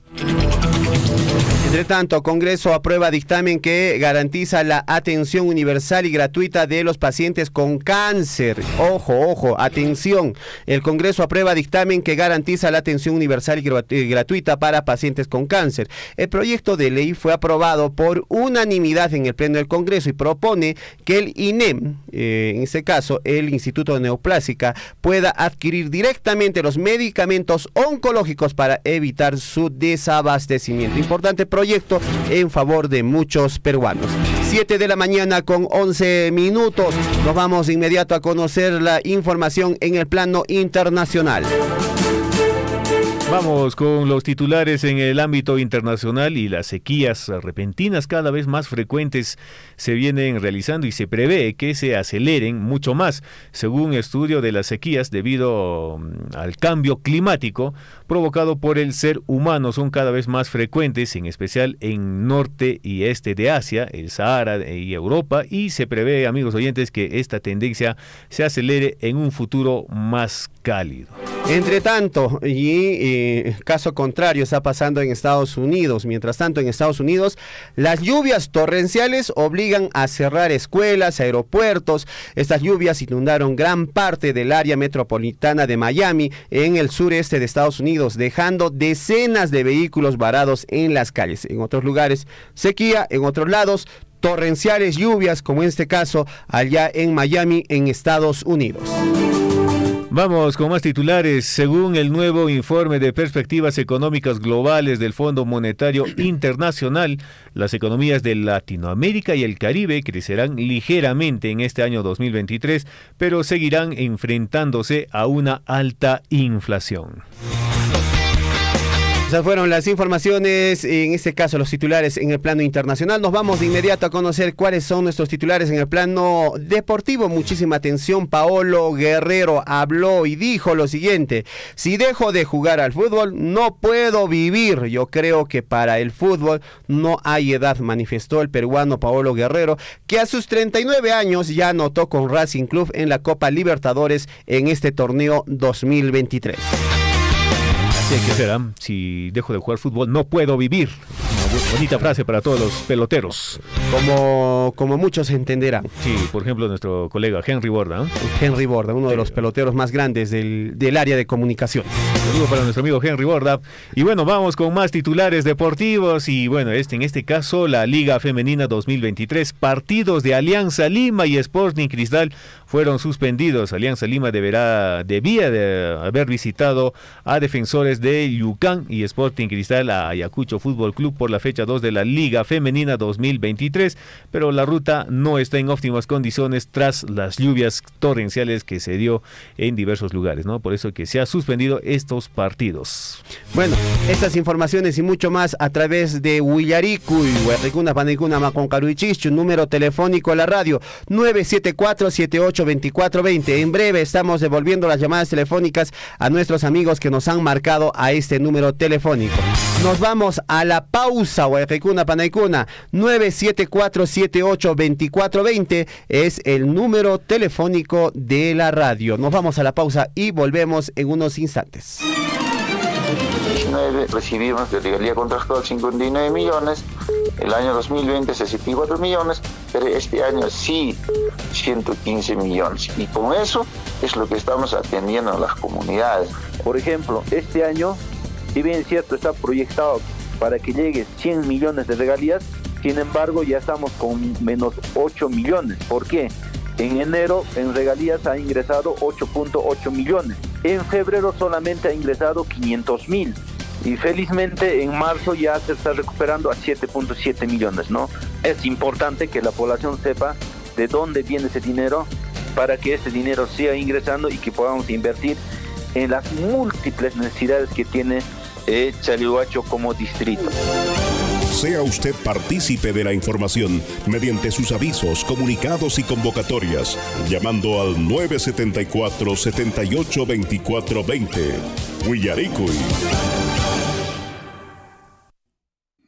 Entre tanto, Congreso aprueba dictamen que garantiza la atención universal y gratuita de los pacientes con cáncer. Ojo, atención. El Congreso aprueba dictamen que garantiza la atención universal y gratuita para pacientes con cáncer. El proyecto de ley fue aprobado por unanimidad en el Pleno del Congreso y propone que el INEM, en este caso el Instituto de Neoplásica, pueda adquirir directamente los medicamentos oncológicos para evitar su desabastecimiento. Importante proyecto en favor de muchos peruanos. 7 de la mañana con 11 minutos. Nos vamos de inmediato a conocer la información en el plano internacional. Vamos con los titulares en el ámbito internacional y las sequías repentinas cada vez más frecuentes se vienen realizando y se prevé que se aceleren mucho más, según estudio de las sequías debido al cambio climático provocado por el ser humano. Son cada vez más frecuentes, en especial en norte y este de Asia, el Sahara y Europa, y se prevé, amigos oyentes, que esta tendencia se acelere en un futuro más cálido. Entre tanto, caso contrario está pasando en Estados Unidos. Mientras tanto, en Estados Unidos, las lluvias torrenciales obligan a cerrar escuelas, aeropuertos. Estas lluvias inundaron gran parte del área metropolitana de Miami, en el sureste de Estados Unidos, dejando decenas de vehículos varados en las calles. En otros lugares, sequía; en otros lados, torrenciales lluvias, como en este caso allá en Miami, en Estados Unidos. Vamos con más titulares. Según el nuevo informe de perspectivas económicas globales del Fondo Monetario Internacional, las economías de Latinoamérica y el Caribe crecerán ligeramente en este año 2023, pero seguirán enfrentándose a una alta inflación. Esas fueron las informaciones, en este caso los titulares en el plano internacional. Nos vamos de inmediato a conocer cuáles son nuestros titulares en el plano deportivo. Muchísima atención, Paolo Guerrero habló y dijo lo siguiente: si dejo de jugar al fútbol, no puedo vivir. Yo creo que para el fútbol no hay edad, manifestó el peruano Paolo Guerrero, que a sus 39 años ya anotó con Racing Club en la Copa Libertadores en este torneo 2023. ¿Qué será? Si dejo de jugar fútbol, no puedo vivir. Una bonita frase para todos los peloteros. Como muchos entenderán. Sí, por ejemplo, nuestro colega Henry Borda. Henry Borda, uno de los peloteros más grandes del área de comunicaciones. Saludo para nuestro amigo Henry Borda. Y bueno, vamos con más titulares deportivos. Y bueno, en este caso, la Liga Femenina 2023. Partidos de Alianza Lima y Sporting Cristal fueron suspendidos. Alianza Lima debía de haber visitado a Defensores de Yucán y Sporting Cristal a Ayacucho Fútbol Club por la fecha 2 de la Liga Femenina 2023, pero la ruta no está en óptimas condiciones tras las lluvias torrenciales que se dio en diversos lugares, ¿no? Por eso que se ha suspendido estos partidos. Bueno, estas informaciones y mucho más a través de Huillaricuy, Huerricuna, Panicuna, Maconcaruichichu, número telefónico a la radio 974-782420. En breve estamos devolviendo las llamadas telefónicas a nuestros amigos que nos han marcado a este número telefónico. Nos vamos a la pausa, Huayquicuna, Panaicuna, 974-782420 es el número telefónico de la radio. Nos vamos a la pausa y volvemos en unos instantes. Recibimos de regalía contractual 59 millones, el año 2020 64 millones, pero este año sí 115 millones. Y con eso es lo que estamos atendiendo a las comunidades. Por ejemplo, este año, si bien es cierto, está proyectado para que llegue 100 millones de regalías, sin embargo ya estamos con menos 8 millones. ¿Por qué? En enero en regalías ha ingresado 8.8 millones. En febrero solamente ha ingresado 500.000. Y felizmente en marzo ya se está recuperando a 7.7 millones, ¿no? Es importante que la población sepa de dónde viene ese dinero para que ese dinero siga ingresando y que podamos invertir en las múltiples necesidades que tiene Chalhuacho como distrito. Sea usted partícipe de la información mediante sus avisos, comunicados y convocatorias, llamando al 974-782420. Huillaricuy.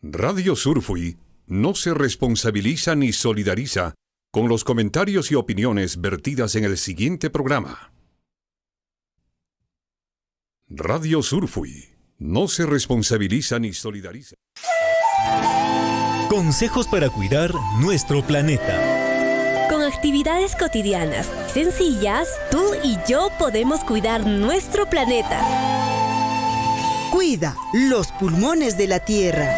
Radio Surfui no se responsabiliza ni solidariza con los comentarios y opiniones vertidas en el siguiente programa. Radio Surfui no se responsabiliza ni solidariza. Consejos para cuidar nuestro planeta. Con actividades cotidianas sencillas, tú y yo podemos cuidar nuestro planeta. Cuida los pulmones de la tierra.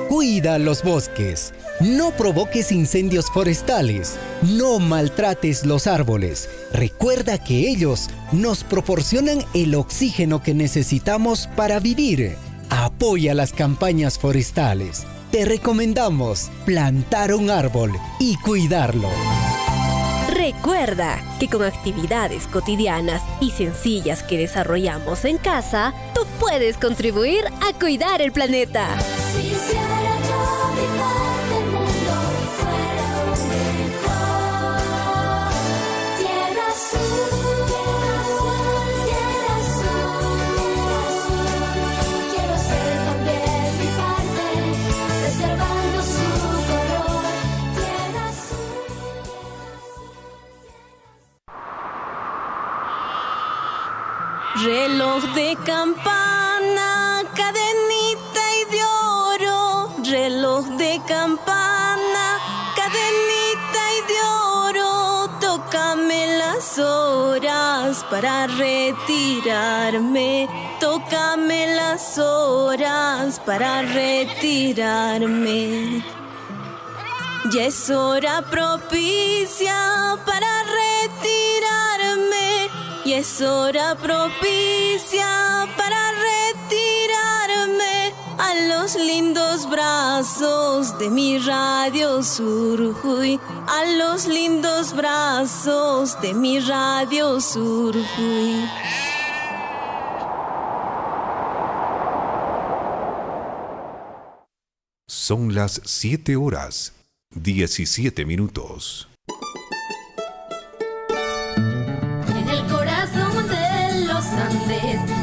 Cuida los bosques. No provoques incendios forestales. No maltrates los árboles. Recuerda que ellos nos proporcionan el oxígeno que necesitamos para vivir. Apoya las campañas forestales. Te recomendamos plantar un árbol y cuidarlo. Recuerda que con actividades cotidianas y sencillas que desarrollamos en casa, tú puedes contribuir a cuidar el planeta. Reloj de campana, cadenita y de oro. Reloj de campana, cadenita y de oro. Tócame las horas para retirarme. Tócame las horas para retirarme. Ya es hora propicia para retirarme. Y es hora propicia para retirarme a los lindos brazos de mi Radio Surjuy, a los lindos brazos de mi Radio Surjuy. Son las 7:17.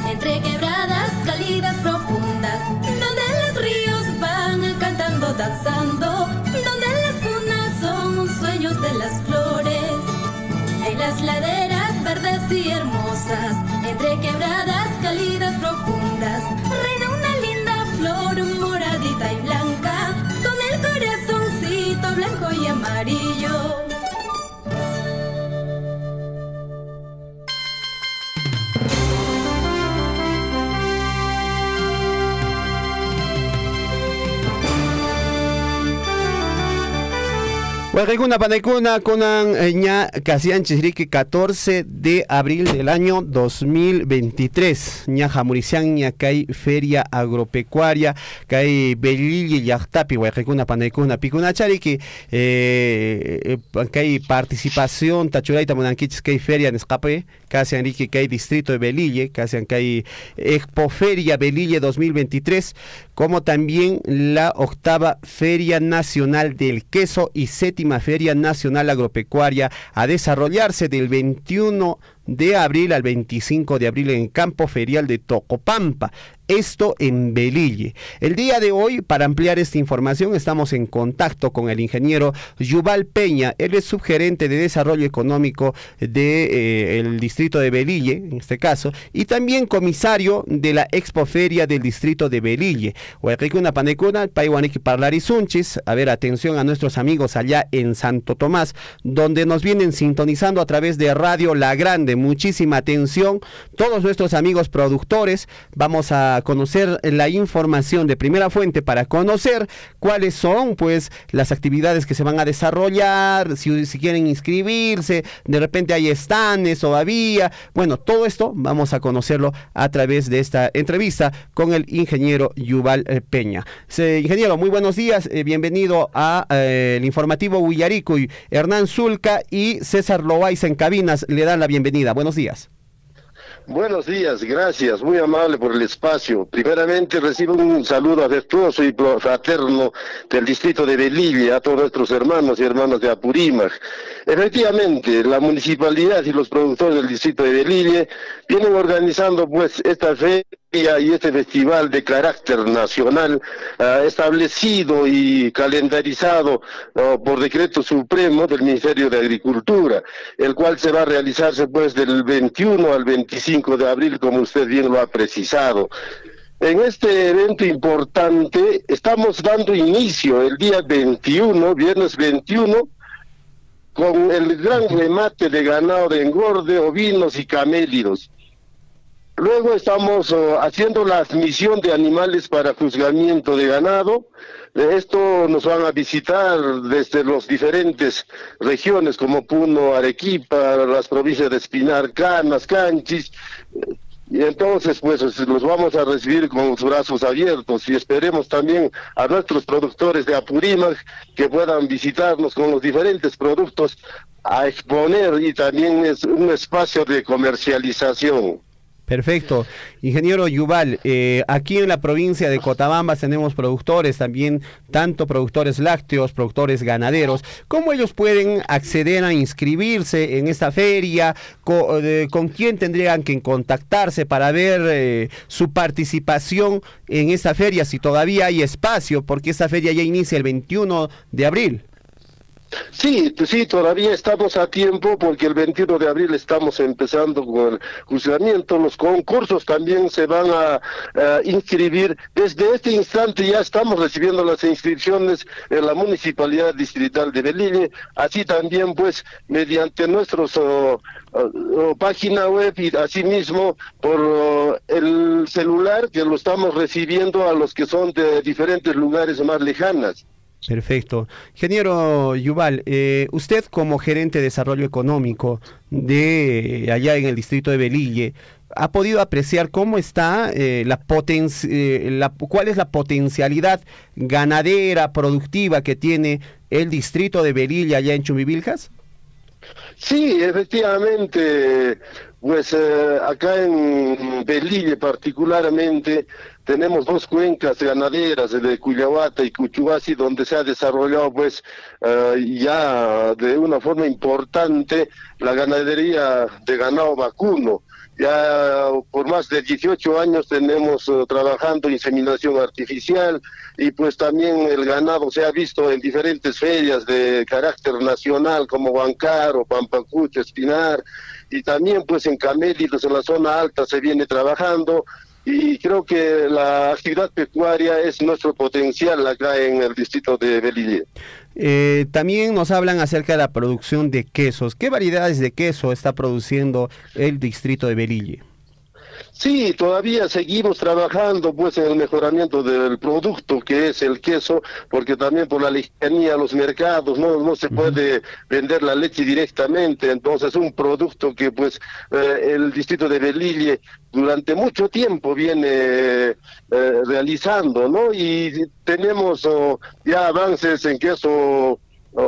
Entre quebradas cálidas profundas, donde los ríos van cantando, danzando, donde las cunas son sueños de las flores, en las laderas verdes y hermosas, entre quebradas cálidas profundas, reina una linda flor moradita y blanca, con el corazoncito blanco y amarillo. Huaycaicuna panaicuna kunan ña casianchis riki 14 de abril del año 2023 ña jamurisian ña kay feria agropecuaria kay Velilli llaqtapi Huaycaicuna panaicuna pikunachariki kay participación tachurayta munankichis kay feria nisqapi casian riki kay distrito de Velille, casian kay Expoferia Velille 2023, como también la 8ª Feria Nacional del Queso y 7ª Feria Nacional Agropecuaria a desarrollarse del 21 de abril al 25 de abril en el campo ferial de Tocopampa, esto en Velille. El día de hoy, para ampliar esta información, estamos en contacto con el ingeniero Yuval Peña. Él es subgerente de desarrollo económico del distrito de Velille, en este caso, y también comisario de la Expoferia del distrito de Velille. Huaycaicuna panaicuna, paiwaniki parlarisunchis. A ver, atención a nuestros amigos allá en Santo Tomás, donde nos vienen sintonizando a través de Radio La Grande. Muchísima atención, todos nuestros amigos productores. Vamos a conocer la información de primera fuente para conocer cuáles son pues las actividades que se van a desarrollar, si quieren inscribirse, de repente hay stands todavía. Bueno, todo esto vamos a conocerlo a través de esta entrevista con el ingeniero Yuval Peña. Ingeniero, muy buenos días, bienvenido a el informativo Huillaricuy. Hernán Zulca y César Loaiza en cabinas le dan la bienvenida. Buenos días. Buenos días, gracias, muy amable por el espacio. Primeramente recibo un saludo afectuoso y fraterno del distrito de Velille a todos nuestros hermanos y hermanas de Apurímac. Efectivamente, la municipalidad y los productores del distrito de Velille vienen organizando pues esta feria y este festival de carácter nacional establecido y calendarizado por decreto supremo del Ministerio de Agricultura, el cual se va a realizarse pues del 21 al 25 de abril, como usted bien lo ha precisado. En este evento importante estamos dando inicio el día 21, viernes 21, con el gran remate de ganado de engorde, ovinos y camélidos. Luego estamos haciendo la admisión de animales para juzgamiento de ganado. De esto nos van a visitar desde las diferentes regiones como Puno, Arequipa, las provincias de Espinar, Canas, Canchis. Y entonces pues los vamos a recibir con los brazos abiertos y esperemos también a nuestros productores de Apurímac que puedan visitarnos con los diferentes productos a exponer y también es un espacio de comercialización. Perfecto. Ingeniero Yuval, aquí en la provincia de Cotabambas tenemos productores también, tanto productores lácteos, productores ganaderos. ¿Cómo ellos pueden acceder a inscribirse en esta feria? ¿Con quién tendrían que contactarse para ver su participación en esta feria? Si todavía hay espacio, porque esta feria ya inicia el 21 de abril. Sí, todavía estamos a tiempo porque el 21 de abril estamos empezando con el juzgamiento. Los concursos también se van a inscribir. Desde este instante ya estamos recibiendo las inscripciones en la Municipalidad Distrital de Velille. Así también, pues, mediante nuestros página web y asimismo por el celular que lo estamos recibiendo a los que son de diferentes lugares más lejanas. Perfecto. Ingeniero Yuval, usted como gerente de desarrollo económico de allá en el distrito de Velille, ¿ha podido apreciar cómo está cuál es la potencialidad ganadera, productiva que tiene el distrito de Velille allá en Chumbivilcas? Sí, efectivamente, pues acá en Velille particularmente tenemos dos cuencas ganaderas de Cuyahuata y Cuchubasi donde se ha desarrollado pues ya de una forma importante la ganadería de ganado vacuno. Ya por más de 18 años tenemos trabajando inseminación artificial y pues también el ganado se ha visto en diferentes ferias de carácter nacional como Huancar, Pampacucho, Espinar y también pues en Camélidos en la zona alta se viene trabajando y creo que la actividad pecuaria es nuestro potencial acá en el distrito de Velille. También nos hablan acerca de la producción de quesos. ¿Qué variedades de queso está produciendo el distrito de Velille? Sí, todavía seguimos trabajando pues en el mejoramiento del producto que es el queso, porque también por la lejanía a los mercados no se puede vender la leche directamente, entonces es un producto que pues el distrito de Velille durante mucho tiempo viene realizando, ¿no? Y tenemos ya avances en queso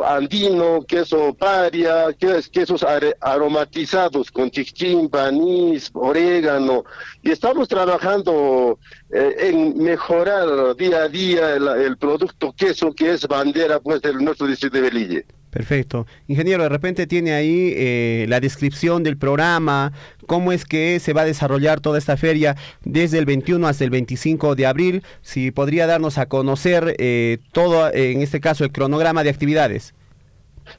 andino, queso paria, quesos aromatizados con chichimpa, anís, orégano, y estamos trabajando en mejorar día a día el producto queso que es bandera pues de nuestro distrito de Velille. Perfecto. Ingeniero, de repente tiene ahí la descripción del programa, cómo es que se va a desarrollar toda esta feria desde el 21 hasta el 25 de abril, si podría darnos a conocer todo, en este caso, el cronograma de actividades.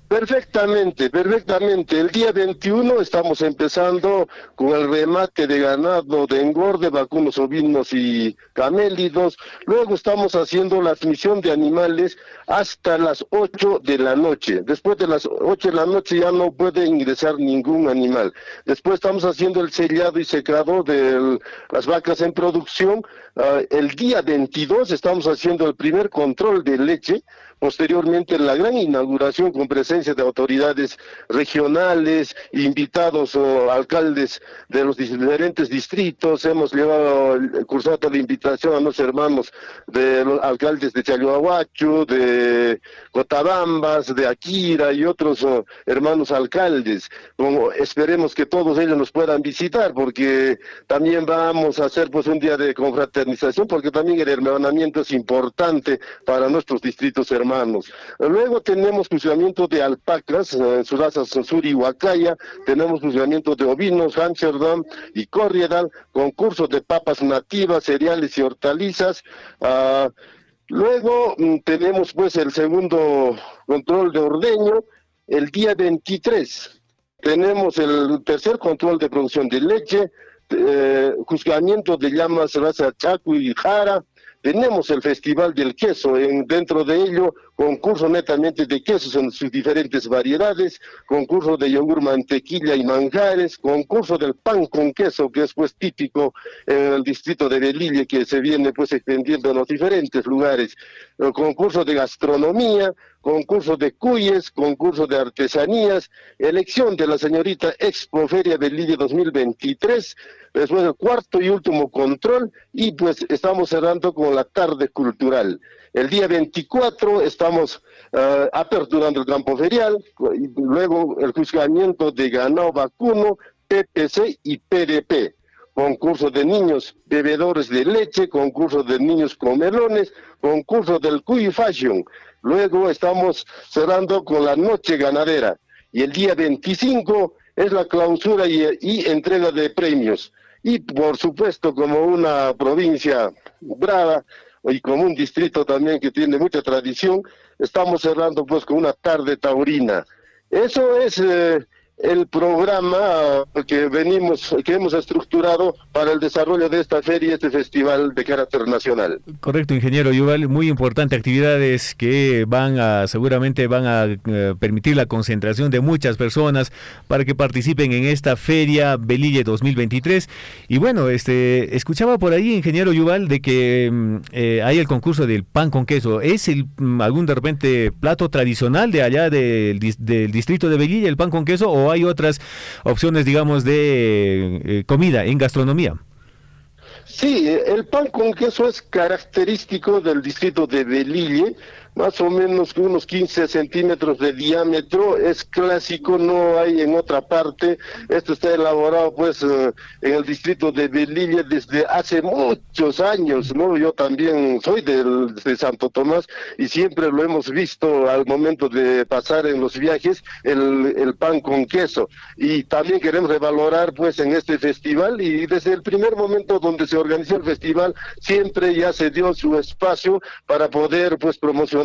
Perfectamente. El día 21 estamos empezando con el remate de ganado de engorde, vacunos, ovinos y camélidos. Luego estamos haciendo la admisión de animales hasta las 8 de la noche. Después de las 8 de la noche ya no puede ingresar ningún animal. Después estamos haciendo el sellado y secado de las vacas en producción. El día 22 estamos haciendo el primer control de leche. Posteriormente, la gran inauguración con presencia de autoridades regionales, invitados o alcaldes de los diferentes distritos. Hemos llevado cursado la invitación a nuestros hermanos de los alcaldes de Chalhuahuacho, de Cotabambas, de Akira y otros hermanos alcaldes. Esperemos que todos ellos nos puedan visitar, porque también vamos a hacer pues un día de confraternización, porque también el hermanamiento es importante para nuestros distritos hermanos. Luego tenemos fusionamiento de alpacas en sus razas sur y huacaya, tenemos fusionamiento de ovinos, Amsterdam y Corriedal, concursos de papas nativas, cereales y hortalizas. Luego tenemos pues el segundo control de ordeño, el día 23. Tenemos el tercer control de producción de leche, juzgamiento de llamas raza Chaco y Jara. Tenemos el Festival del Queso, dentro de ello concurso netamente de quesos en sus diferentes variedades, concurso de yogur, mantequilla y manjares, concurso del pan con queso, que es pues típico en el distrito de Velille, que se viene pues extendiendo en los diferentes lugares, concurso de gastronomía, concurso de cuyes, concurso de artesanías, elección de la señorita Expo Feria Velille 2023, después el cuarto y último control, y pues estamos cerrando con la tarde cultural. El día 24 estamos aperturando el campo ferial, y luego el juzgamiento de ganado vacuno, PPC y PDP. Concurso de niños bebedores de leche, concurso de niños comelones, concurso del Cuy Fashion. Luego estamos cerrando con la noche ganadera. Y el día 25 es la clausura y entrega de premios. Y por supuesto, como una provincia brava y como un distrito también que tiene mucha tradición, estamos cerrando pues con una tarde taurina. Eso es el programa que hemos estructurado para el desarrollo de esta feria, este festival de carácter nacional. Correcto, ingeniero Yuval, muy importante, actividades que seguramente van a permitir la concentración de muchas personas para que participen en esta feria Velille 2023. Y bueno, escuchaba por ahí, ingeniero Yuval, de que hay el concurso del pan con queso. ¿Es algún de repente plato tradicional de allá del distrito de Velille, el pan con queso, o hay otras opciones, digamos, de comida en gastronomía? Sí, el pan con queso es característico del distrito de Velille, más o menos unos 15 centímetros de diámetro, es clásico, no hay en otra parte. Esto está elaborado pues en el distrito de Velille desde hace muchos años, ¿no? Yo también soy de Santo Tomás y siempre lo hemos visto al momento de pasar en los viajes, el pan con queso. Y también queremos revalorar pues en este festival, y desde el primer momento donde se organizó el festival siempre ya se dio su espacio para poder pues promocionar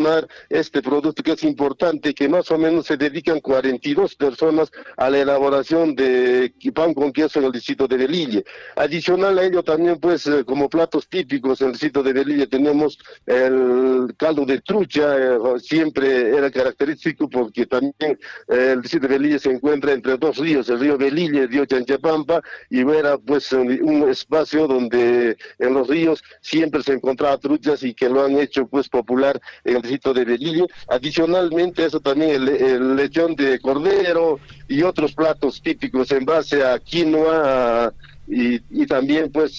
este producto que es importante, que más o menos se dedican 42 personas a la elaboración de pan con queso en el distrito de Velille. Adicional a ello también pues como platos típicos en el distrito de Velille tenemos el caldo de trucha, siempre era característico porque también el distrito de Velille se encuentra entre dos ríos, el río Velille, el río Chanchapampa, y era pues un espacio donde en los ríos siempre se encontraba truchas y que lo han hecho pues popular en el distrito de Velille. Adicionalmente eso también el lechón de cordero y otros platos típicos en base a quinoa y también pues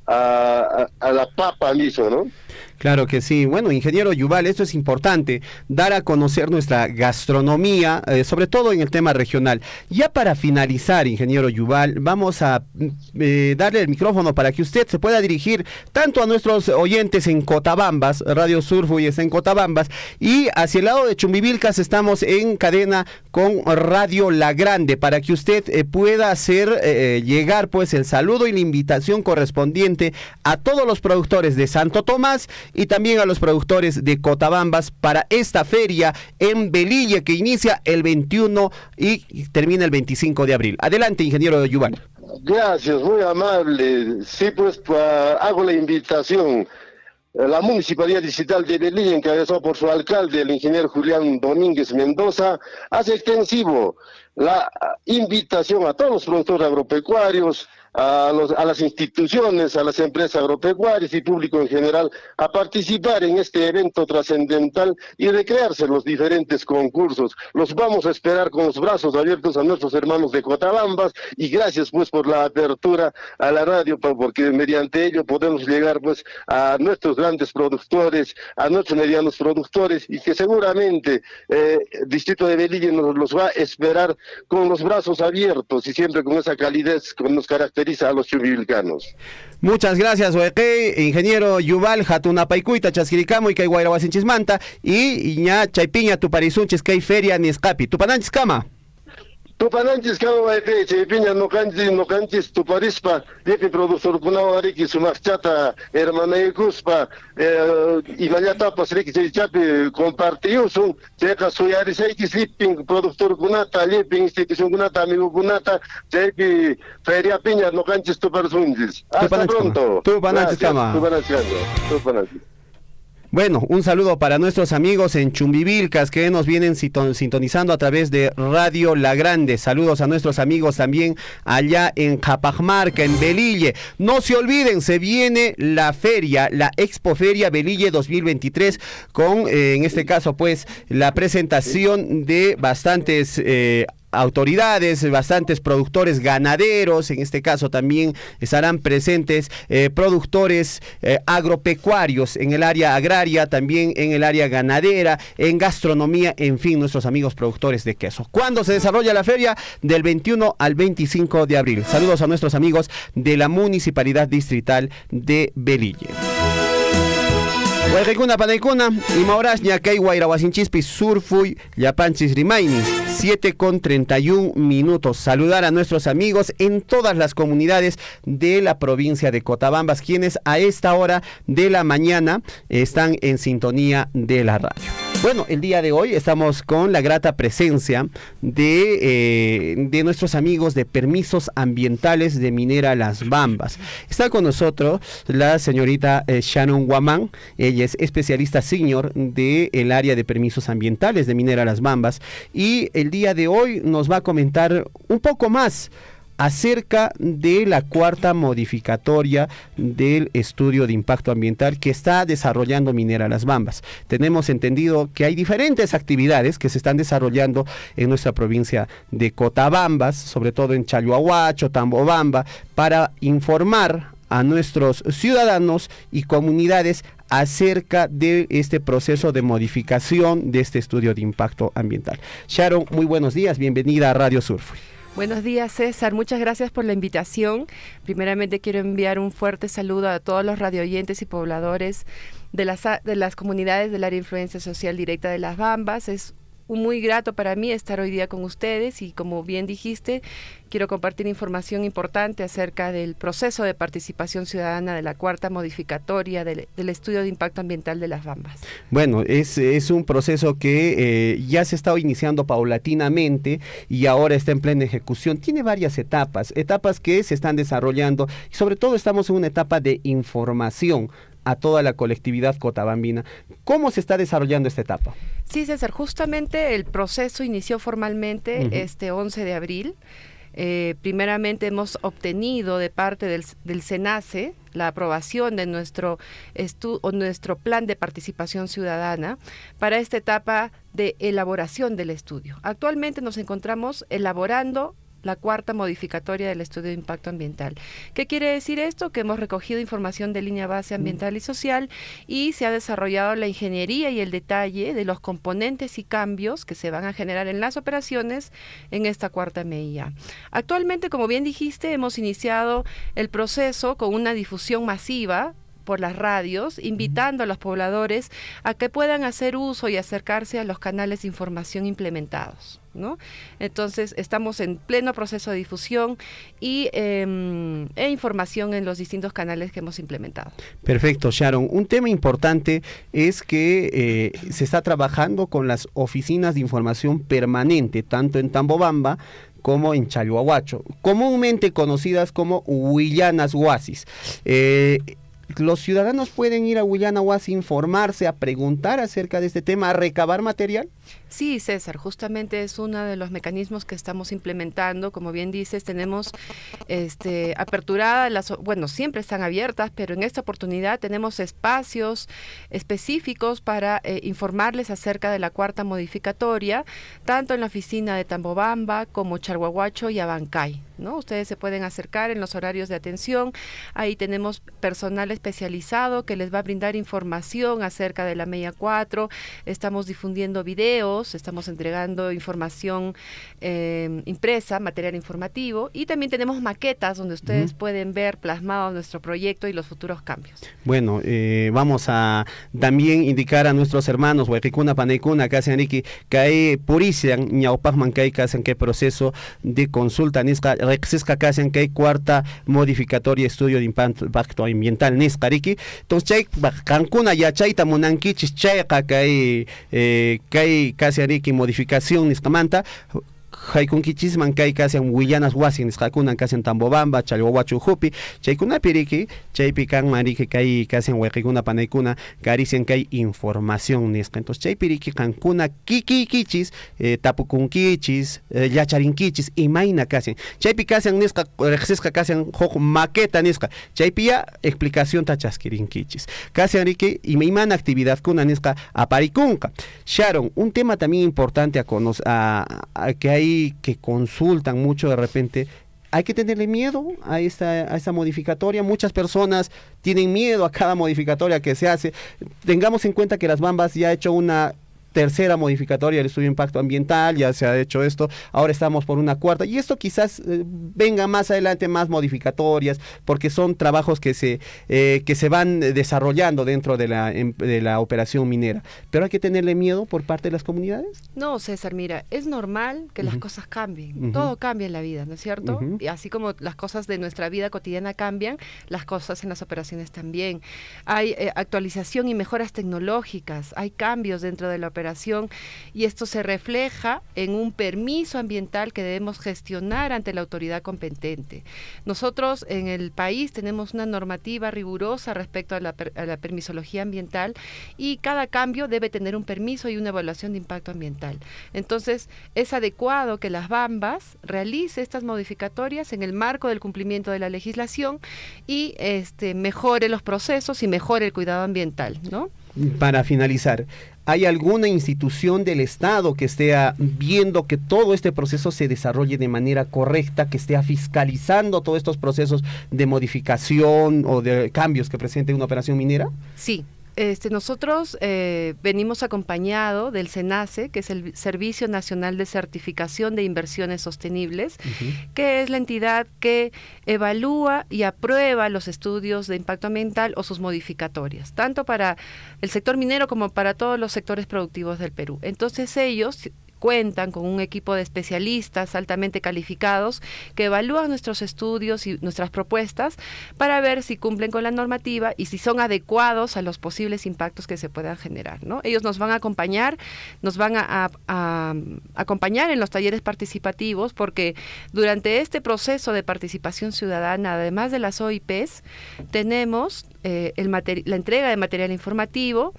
a la papa mismo, ¿no? Claro que sí. Bueno, ingeniero Yuval, esto es importante, dar a conocer nuestra gastronomía, sobre todo en el tema regional. Ya para finalizar, ingeniero Yuval, vamos a darle el micrófono para que usted se pueda dirigir tanto a nuestros oyentes en Cotabambas, Radio Surfui está en Cotabambas, y hacia el lado de Chumbivilcas estamos en cadena con Radio La Grande, para que usted pueda hacer llegar pues el saludo y la invitación correspondiente a todos los productores de Santo Tomás y también a los productores de Cotabambas para esta feria en Velille que inicia el 21 y termina el 25 de abril. Adelante, ingeniero Yuval. Gracias, muy amable. Sí, pues hago la invitación. La Municipalidad Distrital de Velille, encabezado por su alcalde, el ingeniero Julián Domínguez Mendoza, hace extensivo la invitación a todos los productores agropecuarios, a las instituciones, a las empresas agropecuarias y público en general a participar en este evento trascendental y recrearse en los diferentes concursos. Los vamos a esperar con los brazos abiertos a nuestros hermanos de Cotabambas, y gracias pues por la apertura a la radio, porque mediante ello podemos llegar pues a nuestros grandes productores, a nuestros medianos productores, y que seguramente el distrito de Velille los va a esperar con los brazos abiertos y siempre con esa calidez que nos caracteriza a los chumbivilcanos. Muchas gracias, Oeke, ingeniero Yuval, Jatunapaycuita, Chasquiricamo y Caiguayrahuasinchismanta, y ña Chaipiña, Tuparisunchis, Kay Feria, ni Escapi. Tupananchis Kama. Tupananchis Kama, Chaipiña, no canchis, Tuparispa, Yepi productor Kunao Ariki, Sumachata, Hermana Ecuspa, y Mayatapas, Riki, Chapi, compartiusun, Checa Suyariseiki, Sleeping, productor Kunata, Lipping, Institución Kunata, amigo Kunata, Chepi, Feria Piña, no canchis, Tuparsunchis. Hasta pronto. Tupananchis Kama. Tupananchis. Bueno, un saludo para nuestros amigos en Chumbivilcas que nos vienen sintonizando a través de Radio La Grande. Saludos a nuestros amigos también allá en Japajmarca, en Velille. No se olviden, se viene la feria, la Expoferia Velille 2023 con, en este caso, pues, la presentación de bastantes autoridades, bastantes productores ganaderos, en este caso también estarán presentes productores agropecuarios en el área agraria, también en el área ganadera, en gastronomía, en fin, nuestros amigos productores de queso. ¿Cuándo se desarrolla la feria? Del 21 al 25 de abril. Saludos a nuestros amigos de la Municipalidad Distrital de Velille. Huayquicuna panaicuna, imaoras ñacay guairahuasinchispi surfuy yapanchis rimaini, 7:31. Saludar a nuestros amigos en todas las comunidades de la provincia de Cotabambas, quienes a esta hora de la mañana están en sintonía de la radio. Bueno, el día de hoy estamos con la grata presencia de nuestros amigos de Permisos Ambientales de Minera Las Bambas. Está con nosotros la señorita Sharon Guamán. Ella es especialista senior del área de permisos ambientales de Minera Las Bambas, y el día de hoy nos va a comentar un poco más acerca de la cuarta modificatoria del estudio de impacto ambiental que está desarrollando Minera Las Bambas. Tenemos entendido que hay diferentes actividades que se están desarrollando en nuestra provincia de Cotabambas, sobre todo en Chalhuahuacho, Tambobamba, para informar a nuestros ciudadanos y comunidades acerca de este proceso de modificación de este estudio de impacto ambiental. Sharon, muy buenos días, bienvenida a Radio Surfuy. Buenos días, César, muchas gracias por la invitación. Primeramente quiero enviar un fuerte saludo a todos los radioyentes y pobladores de las comunidades del área de influencia social directa de Las Bambas. Es muy grato para mí estar hoy día con ustedes y, como bien dijiste, quiero compartir información importante acerca del proceso de participación ciudadana de la cuarta modificatoria del estudio de impacto ambiental de Las Bambas. Bueno, es un proceso que ya se está iniciando paulatinamente y ahora está en plena ejecución. Tiene varias etapas que se están desarrollando y sobre todo estamos en una etapa de información a toda la colectividad cotabambina. ¿Cómo se está desarrollando esta etapa? Sí, César, justamente el proceso inició formalmente este 11 de abril. Primeramente hemos obtenido de parte del SENACE la aprobación de nuestro plan de participación ciudadana para esta etapa de elaboración del estudio. Actualmente nos encontramos elaborando la cuarta modificatoria del estudio de impacto ambiental. ¿Qué quiere decir esto? Que hemos recogido información de línea base ambiental y social y se ha desarrollado la ingeniería y el detalle de los componentes y cambios que se van a generar en las operaciones en esta cuarta MIA. Actualmente, como bien dijiste, hemos iniciado el proceso con una difusión masiva por las radios, invitando a los pobladores a que puedan hacer uso y acercarse a los canales de información implementados, ¿no? Entonces estamos en pleno proceso de difusión y información en los distintos canales que hemos implementado. Perfecto, Sharon. Un tema importante es que se está trabajando con las oficinas de información permanente, tanto en Tambobamba como en Chalhuahuacho, comúnmente conocidas como Huillanas Huasis. Los ciudadanos pueden ir a Huillana Huasi, informarse, a preguntar acerca de este tema, a recabar material. Sí, César, justamente es uno de los mecanismos que estamos implementando. Como bien dices, tenemos aperturadas, siempre están abiertas, pero en esta oportunidad tenemos espacios específicos para informarles acerca de la cuarta modificatoria, tanto en la oficina de Tambobamba como Chalhuahuacho y Abancay, ¿no? Ustedes se pueden acercar en los horarios de atención. Ahí tenemos personal especializado que les va a brindar información acerca de la MEIA 4. Estamos difundiendo videos, estamos entregando información impresa, material informativo, y también tenemos maquetas donde ustedes pueden ver plasmado nuestro proyecto y los futuros cambios. Bueno, vamos a también indicar a nuestros hermanos Huayquicuna, Panaicuna, que hacen aquí, que hay purician, ñaupajman, que hacen que proceso de consulta, que hacen que hay cuarta modificatoria estudio de impacto ambiental, nisqariki. Entonces, chay, Cancuna ya chayta munankichis, chayqa que hay casi ariki modificación nisqamanta, Jaikunkichis mankay kasan Huillanas Huasi nisqakunan kasan Tambobamba, Chalhuahuacho Jupi, chaykuna piriki, chaypi kan mariki kay kasan Huayquicuna Panaicuna, karisian kay información nisqa. Entonces chay piriki kankuna kikikichis, tapukunkichis, yacharinkichis, imayna kasan. Chaypi kasan nisqa, reqsisqa kasan huk maqueta nisqa. Chaypi ya explicación tachaskirinkichis. Kasan riki imaymana actividad kuna nisqa aparikunqa. Sharon, un tema también importante a que hay ahí que consultan mucho de repente, ¿hay que tenerle miedo a esta modificatoria? Muchas personas tienen miedo a cada modificatoria que se hace. Tengamos en cuenta que Las Bambas ya ha hecho una tercera modificatoria del estudio de impacto ambiental, ya se ha hecho esto, ahora estamos por una cuarta, y esto quizás venga más adelante más modificatorias, porque son trabajos que se van desarrollando dentro de la operación minera. Pero hay que tenerle miedo por parte de las comunidades. No, César, mira, es normal que las cosas cambien, todo cambia en la vida, ¿no es cierto? Y así como las cosas de nuestra vida cotidiana cambian, las cosas en las operaciones también. Hay actualización y mejoras tecnológicas, hay cambios dentro de la operación, y esto se refleja en un permiso ambiental que debemos gestionar ante la autoridad competente. Nosotros en el país tenemos una normativa rigurosa respecto a la permisología ambiental, y cada cambio debe tener un permiso y una evaluación de impacto ambiental. Entonces, es adecuado que Las Bambas realice estas modificatorias en el marco del cumplimiento de la legislación y mejore los procesos y mejore el cuidado ambiental, ¿no? Para finalizar, ¿hay alguna institución del Estado que esté viendo que todo este proceso se desarrolle de manera correcta, que esté fiscalizando todos estos procesos de modificación o de cambios que presente una operación minera? Sí. Nosotros venimos acompañado del SENACE, que es el Servicio Nacional de Certificación de Inversiones Sostenibles, que es la entidad que evalúa y aprueba los estudios de impacto ambiental o sus modificatorias, tanto para el sector minero como para todos los sectores productivos del Perú. Entonces ellos cuentan con un equipo de especialistas altamente calificados que evalúan nuestros estudios y nuestras propuestas para ver si cumplen con la normativa y si son adecuados a los posibles impactos que se puedan generar, ¿no? Ellos nos van a acompañar, nos van a acompañar en los talleres participativos, porque durante este proceso de participación ciudadana, además de las OIPs, tenemos la entrega de material informativo.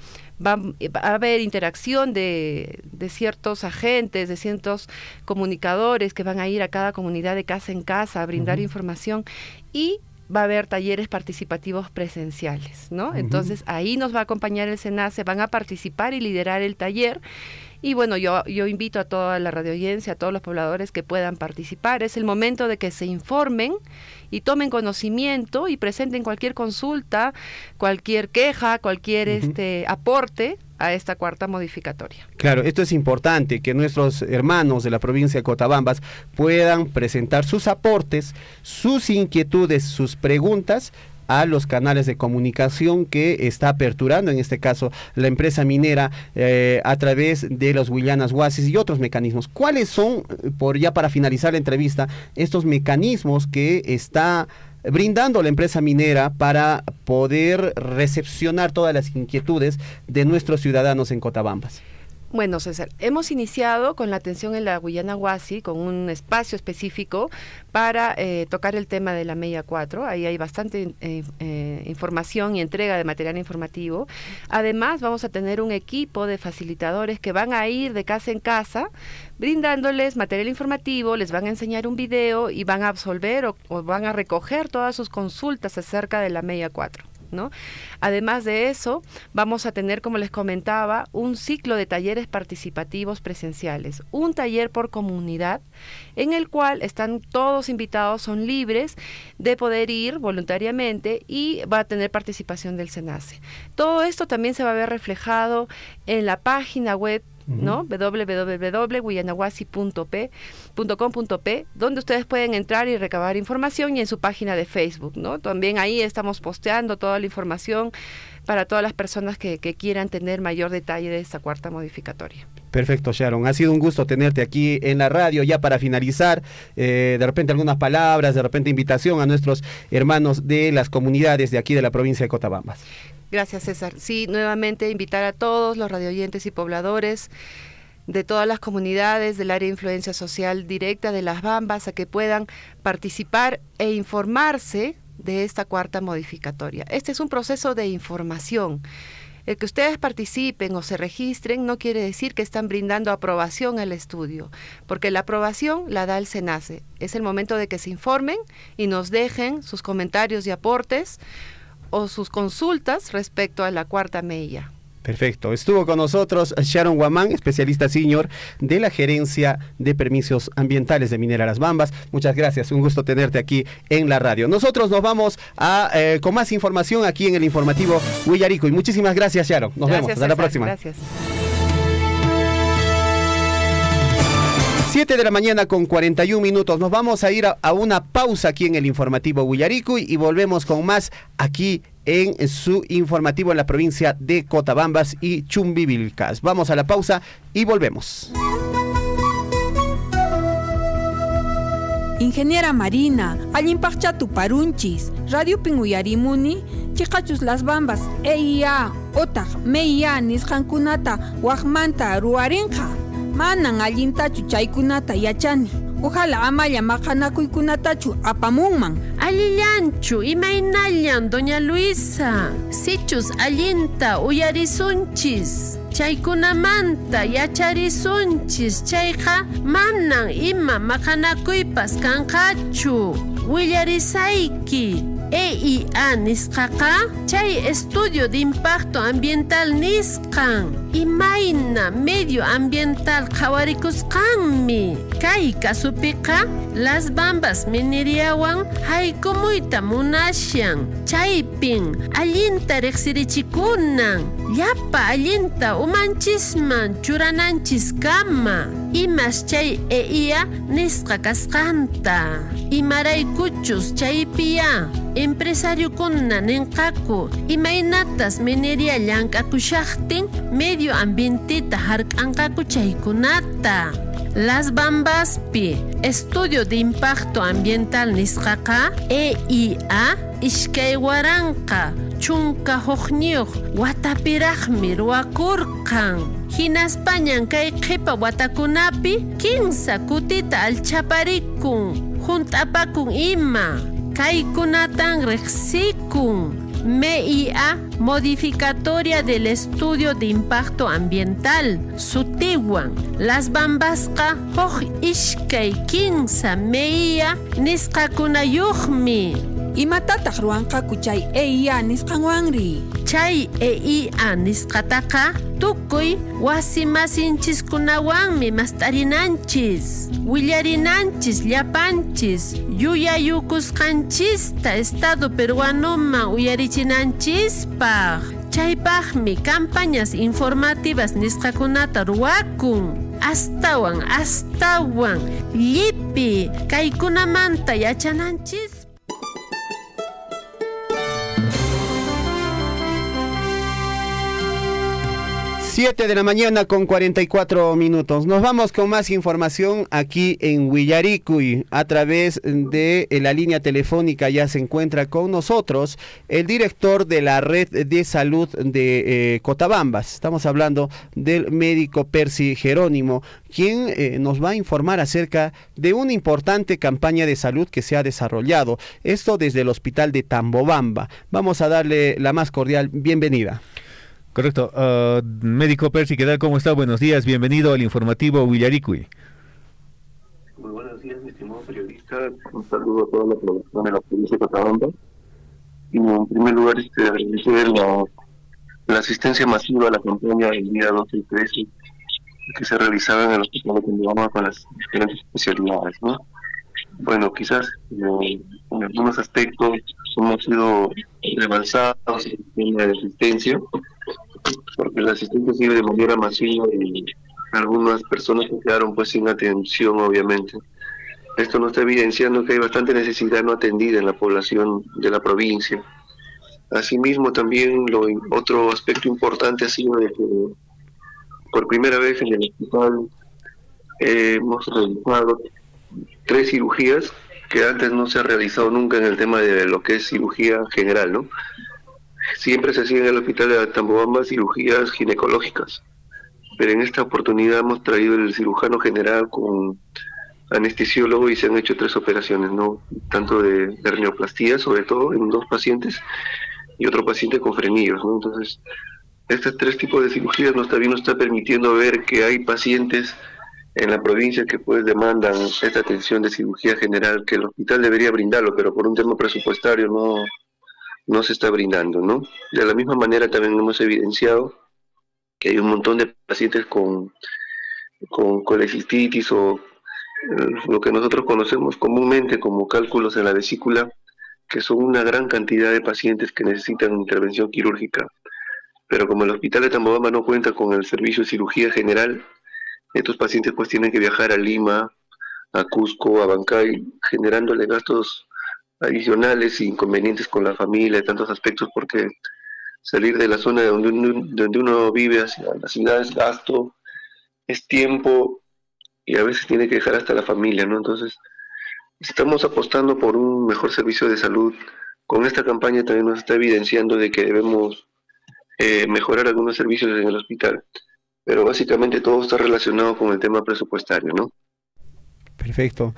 Va a haber interacción de ciertos agentes, de ciertos comunicadores que van a ir a cada comunidad de casa en casa a brindar información, y va a haber talleres participativos presenciales, ¿no? Entonces ahí nos va a acompañar el SENACE, van a participar y liderar el taller. Y bueno, yo invito a toda la radioaudiencia, a todos los pobladores que puedan participar. Es el momento de que se informen y tomen conocimiento y presenten cualquier consulta, cualquier queja, cualquier aporte a esta cuarta modificatoria. Claro, esto es importante, que nuestros hermanos de la provincia de Cotabambas puedan presentar sus aportes, sus inquietudes, sus preguntas a los canales de comunicación que está aperturando, en este caso, la empresa minera a través de los Huillanas Huasis y otros mecanismos. ¿Cuáles son, para finalizar la entrevista, estos mecanismos que está brindando la empresa minera para poder recepcionar todas las inquietudes de nuestros ciudadanos en Cotabambas? Bueno, César, hemos iniciado con la atención en la Huillana Huasi, con un espacio específico para tocar el tema de la MEIA 4. Ahí hay bastante información y entrega de material informativo. Además, vamos a tener un equipo de facilitadores que van a ir de casa en casa, brindándoles material informativo, les van a enseñar un video y van a absolver o van a recoger todas sus consultas acerca de la MEIA 4. ¿no? Además de eso, vamos a tener, como les comentaba, un ciclo de talleres participativos presenciales, un taller por comunidad en el cual están todos invitados, son libres de poder ir voluntariamente y va a tener participación del SENACE. Todo esto también se va a ver reflejado en la página web, ¿no? www.huillanahuasi.com.p, donde ustedes pueden entrar y recabar información, y en su página de Facebook, ¿no? También ahí estamos posteando toda la información para todas las personas que quieran tener mayor detalle de esta cuarta modificatoria. Perfecto, Sharon. Ha sido un gusto tenerte aquí en la radio. Ya para finalizar, de repente algunas palabras, de repente invitación a nuestros hermanos de las comunidades de aquí de la provincia de Cotabambas. Gracias, César. Sí, nuevamente invitar a todos los radioyentes y pobladores de todas las comunidades del área de influencia social directa de Las Bambas a que puedan participar e informarse de esta cuarta modificatoria. Este es un proceso de información. El que ustedes participen o se registren no quiere decir que están brindando aprobación al estudio, porque la aprobación la da el SENACE. Es el momento de que se informen y nos dejen sus comentarios y aportes o sus consultas respecto a la cuarta MEIA. Perfecto. Estuvo con nosotros Sharon Guamán, especialista senior de la Gerencia de Permisos Ambientales de Minera Las Bambas. Muchas gracias, un gusto tenerte aquí en la radio. Nosotros nos vamos con más información aquí en el informativo Huillarico. Y muchísimas gracias, Sharon. Nos vemos. Hasta la próxima. Gracias. 7 de la mañana con 41 minutos. Nos vamos a ir a una pausa aquí en el informativo Huillarico y volvemos con más aquí en su informativo en la provincia de Cotabambas y Chumbivilcas. Vamos a la pausa y volvemos. Ingeniera Marina, Allimpachcha Tuparunchis, Radio Pinguyarimuni, Chicachus Las Bambas, EIA, Otag, MEIA, Nishankunata, Wajmanta, Ruarenja, Manan Allintachu Chaykunata Yachani. Ojalá amaya makanakuykunatachu apamunman. Allillanchu, imaynallan, doña Luisa. Sichus allinta uyarisunchis. Chaykunamanta yacharisunchis. Chayqa manan ima makanakuypas kanqachu. Willarisayki. EIA nisqaqa chay estudio de impacto ambiental nisqan. Imayna medio ambiental qhawarikusqanmi. Kay kasupiqa Las Bambas mineriawan haykumuyta munashan. Chaypin allinta riqsirichikunan. Llapa allinta umanchisman churananchis kama. Imas chay EIA nisqa kasqanta. Imaraykuchus chaypiya empresario kunna ninqaku imaynatas mineria llankakushaqtin medio ambientita hark'anqaku chaykunata. Las Bambaspi estudio de impacto ambiental nisqaqa EIA ishkay waranqa chunka huqniyuq watapiraqmi ruwakurqan. Hinaspañan kay qhipa watakunapi 15 kutita alchaparikun junt'apakun ima. Kaykunatan riqsikun. MEIA modificatoria del estudio de impacto ambiental sutiwan. Las Bambasqa huk ishkay 15 MEIA nisqakunayuqmi. Imatataq ruwanqaku chay EIA nisqanwanri? Chay EIA nisqataqa tukuy wasi masinchiskunawanmi mastarinanchis, willarinanchis llapanchis, yuyayukusqanchista Estado peruanuman uyarichinanchispaq. Chaypaqmi campañas informativas nisqakunata ruwakun. Astawan llipi kaykunamanta yachananchis. 7 de la mañana con 44 minutos. Nos vamos con más información aquí en Huillaricuy. A través de la línea telefónica ya se encuentra con nosotros el director de la Red de Salud de Cotabambas. Estamos hablando del médico Percy Jerónimo, quien nos va a informar acerca de una importante campaña de salud que se ha desarrollado. Esto desde el hospital de Tambobamba. Vamos a darle la más cordial bienvenida. Correcto. Médico Percy, ¿qué tal? ¿Cómo está? Buenos días. Bienvenido al informativo Huillaricuy. Muy buenos días, mi estimado periodista. Un saludo a toda la población de la provincia de Cotabamba. Y en primer lugar, agradecer la asistencia masiva a la campaña del día 12 y 13 que se realizaba en el hospital de Tambobamba con las diferentes especialidades, ¿no? Bueno, quizás en algunos aspectos hemos sido rebalsados en el tema de asistencia, porque la asistencia ha sido de manera masiva y algunas personas se quedaron pues sin atención, obviamente. Esto nos está evidenciando que hay bastante necesidad no atendida en la población de la provincia. Asimismo, también otro aspecto importante ha sido de que por primera vez en el hospital hemos realizado 3 cirugías que antes no se ha realizado nunca en el tema de lo que es cirugía general, ¿no? Siempre se hacía en el hospital de Tambobamba cirugías ginecológicas, pero en esta oportunidad hemos traído el cirujano general con anestesiólogo y se han hecho 3 operaciones, ¿no? Tanto de hernioplastia, sobre todo en 2 pacientes y otro paciente con frenillos, ¿no? Entonces, estos 3 tipos de cirugías nos está permitiendo ver que hay pacientes en la provincia que pues demandan esta atención de cirugía general, que el hospital debería brindarlo, pero por un tema presupuestario no se está brindando, ¿no? De la misma manera también hemos evidenciado que hay un montón de pacientes con colecistitis o lo que nosotros conocemos comúnmente como cálculos en la vesícula, que son una gran cantidad de pacientes que necesitan intervención quirúrgica. Pero como el hospital de Tambobamba no cuenta con el servicio de cirugía general, estos pacientes pues tienen que viajar a Lima, a Cusco, a Bancay, generándole gastos adicionales e inconvenientes con la familia de tantos aspectos, porque salir de la zona donde uno vive hacia la ciudad es gasto, es tiempo, y a veces tiene que dejar hasta la familia, ¿no? Entonces, estamos apostando por un mejor servicio de salud. Con esta campaña también nos está evidenciando de que debemos mejorar algunos servicios en el hospital, pero básicamente todo está relacionado con el tema presupuestario, ¿no? Perfecto.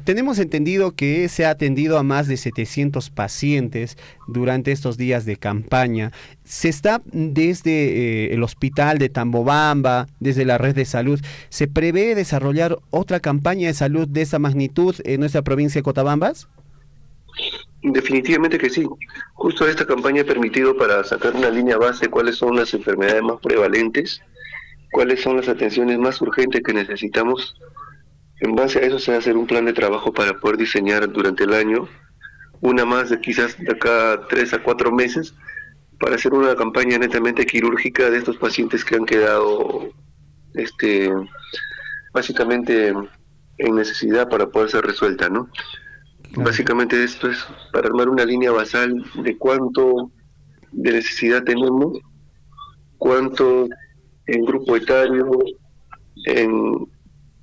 Tenemos entendido que se ha atendido a más de 700 pacientes durante estos días de campaña. Se está desde el hospital de Tambobamba, desde la red de salud, ¿se prevé desarrollar otra campaña de salud de esa magnitud en nuestra provincia de Cotabambas? Definitivamente que sí. Justo esta campaña ha permitido para sacar una línea base de cuáles son las enfermedades más prevalentes, cuáles son las atenciones más urgentes que necesitamos. En base a eso se va a hacer un plan de trabajo para poder diseñar durante el año una más de quizás de acá a 3 a 4 meses para hacer una campaña netamente quirúrgica de estos pacientes que han quedado básicamente en necesidad para poder ser resuelta, ¿no? Claro. Básicamente esto es para armar una línea basal de cuánto de necesidad tenemos, cuánto en grupo etario, en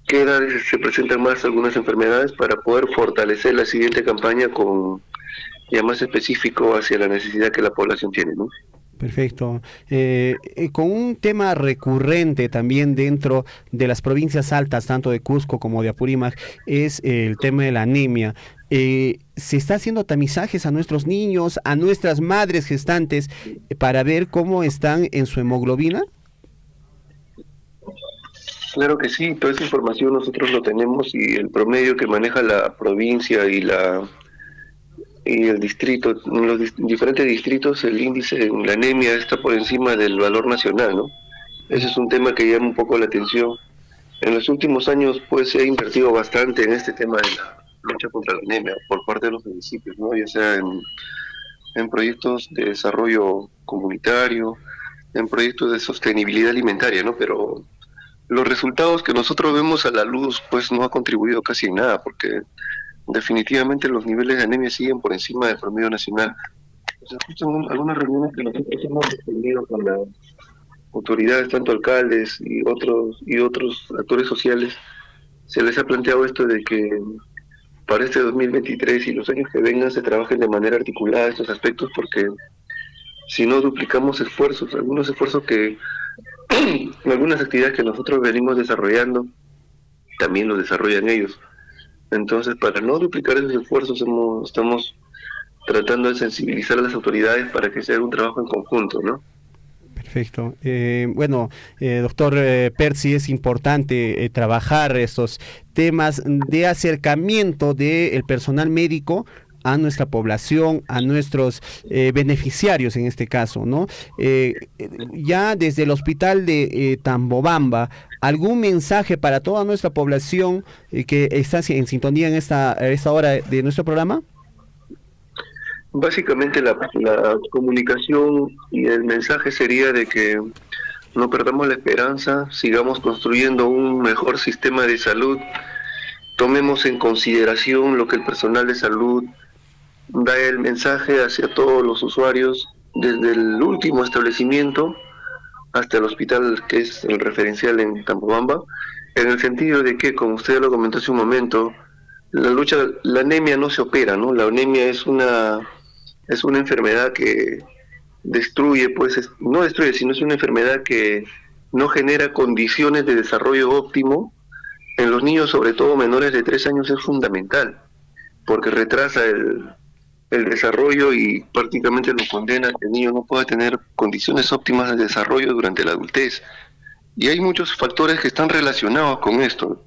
qué edades se presentan más algunas enfermedades, para poder fortalecer la siguiente campaña con ya más específico hacia la necesidad que la población tiene, ¿no? Perfecto. Con un tema recurrente también dentro de las provincias altas, tanto de Cusco como de Apurímac, es el tema de la anemia. ¿Se está haciendo tamizajes a nuestros niños, a nuestras madres gestantes, para ver cómo están en su hemoglobina? Claro que sí, toda esa información nosotros lo tenemos, y el promedio que maneja la provincia y el distrito, en los diferentes distritos, el índice en la anemia está por encima del valor nacional, ¿no? Ese es un tema que llama un poco la atención. En los últimos años pues se ha invertido bastante en este tema de la lucha contra la anemia por parte de los municipios, ¿no? Ya sea en proyectos de desarrollo comunitario, en proyectos de sostenibilidad alimentaria, ¿no? Pero los resultados que nosotros vemos a la luz pues no ha contribuido casi en nada, porque definitivamente los niveles de anemia siguen por encima del promedio nacional. O sea, justo en algunas reuniones que nosotros hemos tenido con las autoridades, tanto alcaldes y otros actores sociales, se les ha planteado esto de que para este 2023 y los años que vengan se trabajen de manera articulada estos aspectos, porque si no duplicamos esfuerzos, algunos esfuerzos que algunas actividades que nosotros venimos desarrollando también los desarrollan ellos. Entonces, para no duplicar esos esfuerzos, estamos tratando de sensibilizar a las autoridades para que sea un trabajo en conjunto, ¿no? Perfecto. Doctor Percy, es importante trabajar estos temas de acercamiento del personal médico a nuestra población, a nuestros beneficiarios en este caso, ¿no? Ya desde el hospital de Tambobamba, ¿algún mensaje para toda nuestra población que está en sintonía en esta hora de nuestro programa? Básicamente la comunicación y el mensaje sería de que no perdamos la esperanza, sigamos construyendo un mejor sistema de salud, tomemos en consideración lo que el personal de salud da el mensaje hacia todos los usuarios, desde el último establecimiento hasta el hospital que es el referencial en Tambobamba, en el sentido de que, como usted lo comentó hace un momento, la anemia no se opera, ¿no? La anemia es una enfermedad que destruye, pues, no destruye, sino es una enfermedad que no genera condiciones de desarrollo óptimo. En los niños, sobre todo menores de 3 años, es fundamental, porque retrasa el desarrollo y prácticamente lo condena a que el niño no pueda tener condiciones óptimas de desarrollo durante la adultez. Y hay muchos factores que están relacionados con esto.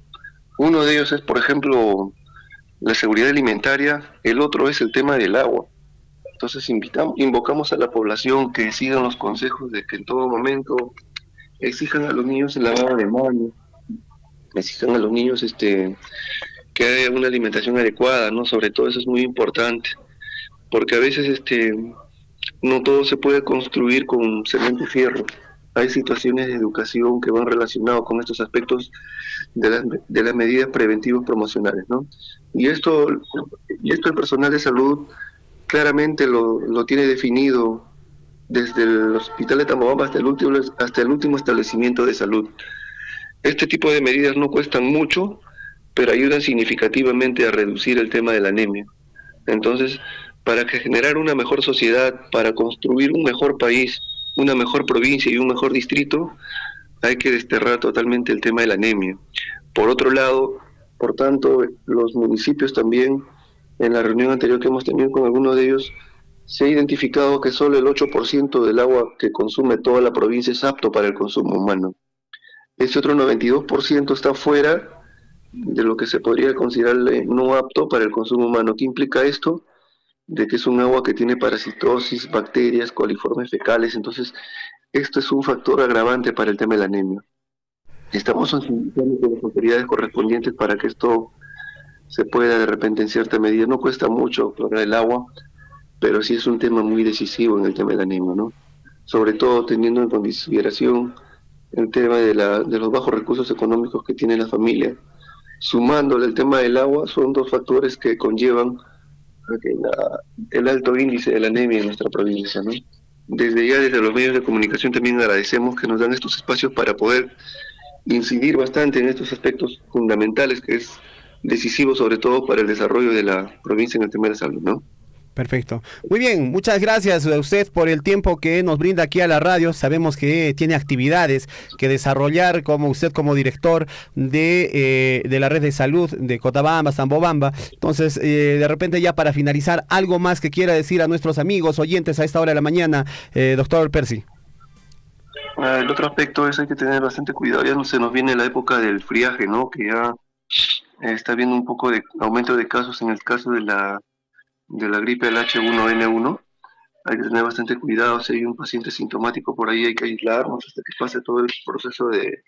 Uno de ellos es, por ejemplo, la seguridad alimentaria, el otro es el tema del agua. Entonces invocamos a la población que sigan los consejos de que en todo momento exijan a los niños el lavado de manos, exijan a los niños que haya una alimentación adecuada, ¿no? Sobre todo eso es muy importante, porque a veces no todo se puede construir con cemento y fierro. Hay situaciones de educación que van relacionados con estos aspectos de las medidas preventivas promocionales, ¿no? Y esto el personal de salud claramente lo tiene definido desde el hospital de Tambobamba hasta el último establecimiento de salud. Este tipo de medidas no cuestan mucho, pero ayudan significativamente a reducir el tema de la anemia. Entonces, para generar una mejor sociedad, para construir un mejor país, una mejor provincia y un mejor distrito, hay que desterrar totalmente el tema de la anemia. Por otro lado, por tanto, los municipios también, en la reunión anterior que hemos tenido con algunos de ellos, se ha identificado que solo el 8% del agua que consume toda la provincia es apto para el consumo humano. Ese otro 92% está fuera de lo que se podría considerar no apto para el consumo humano. ¿Qué implica esto? De que es un agua que tiene parasitosis, bacterias, coliformes fecales. Entonces, esto es un factor agravante para el tema de la anemia. Estamos sensibilizando con las autoridades correspondientes para que esto se pueda de repente en cierta medida. No cuesta mucho clorar el agua, pero sí es un tema muy decisivo en el tema de la anemia, ¿no? Sobre todo teniendo en consideración el tema de los bajos recursos económicos que tiene la familia. Sumándole el tema del agua, son dos factores que conllevan el alto índice de la anemia en nuestra provincia, ¿no? Desde los medios de comunicación también agradecemos que nos dan estos espacios para poder incidir bastante en estos aspectos fundamentales que es decisivo sobre todo para el desarrollo de la provincia en el tema de la salud, ¿no? Perfecto. Muy bien, muchas gracias a usted por el tiempo que nos brinda aquí a la radio. Sabemos que tiene actividades que desarrollar como usted como director de la red de salud de Cotabamba, Tambobamba. Entonces, de repente ya para finalizar, algo más que quiera decir a nuestros amigos oyentes a esta hora de la mañana, doctor Percy. El otro aspecto es hay que tener bastante cuidado. Ya no se nos viene la época del friaje, ¿no? Que ya está habiendo un poco de aumento de casos en el caso de la gripe del H1N1, hay que tener bastante cuidado. Si hay un paciente sintomático por ahí hay que aislarnos hasta que pase todo el proceso de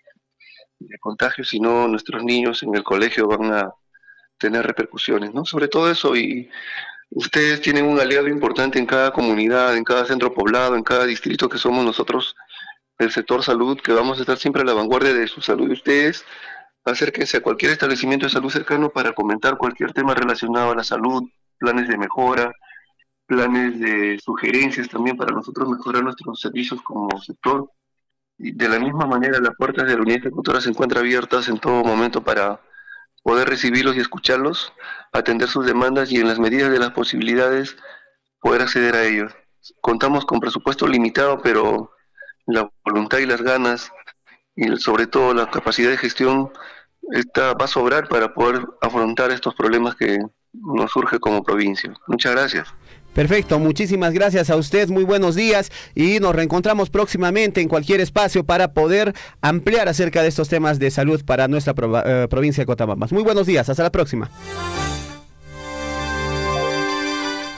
contagio, si no nuestros niños en el colegio van a tener repercusiones, ¿no? Sobre todo eso, y ustedes tienen un aliado importante en cada comunidad, en cada centro poblado, en cada distrito que somos nosotros del sector salud, que vamos a estar siempre a la vanguardia de su salud. Y ustedes acérquense a cualquier establecimiento de salud cercano para comentar cualquier tema relacionado a la salud, planes de mejora, planes de sugerencias también para nosotros mejorar nuestros servicios como sector. Y de la misma manera, las puertas de la unidad ejecutora se encuentran abiertas en todo momento para poder recibirlos y escucharlos, atender sus demandas y en las medidas de las posibilidades poder acceder a ellos. Contamos con presupuesto limitado, pero la voluntad y las ganas y sobre todo la capacidad de gestión va a sobrar para poder afrontar estos problemas que nos surge como provincia. Muchas gracias. Perfecto, muchísimas gracias a usted, muy buenos días y nos reencontramos próximamente en cualquier espacio para poder ampliar acerca de estos temas de salud para nuestra provincia de Cotabamba. Muy buenos días, hasta la próxima.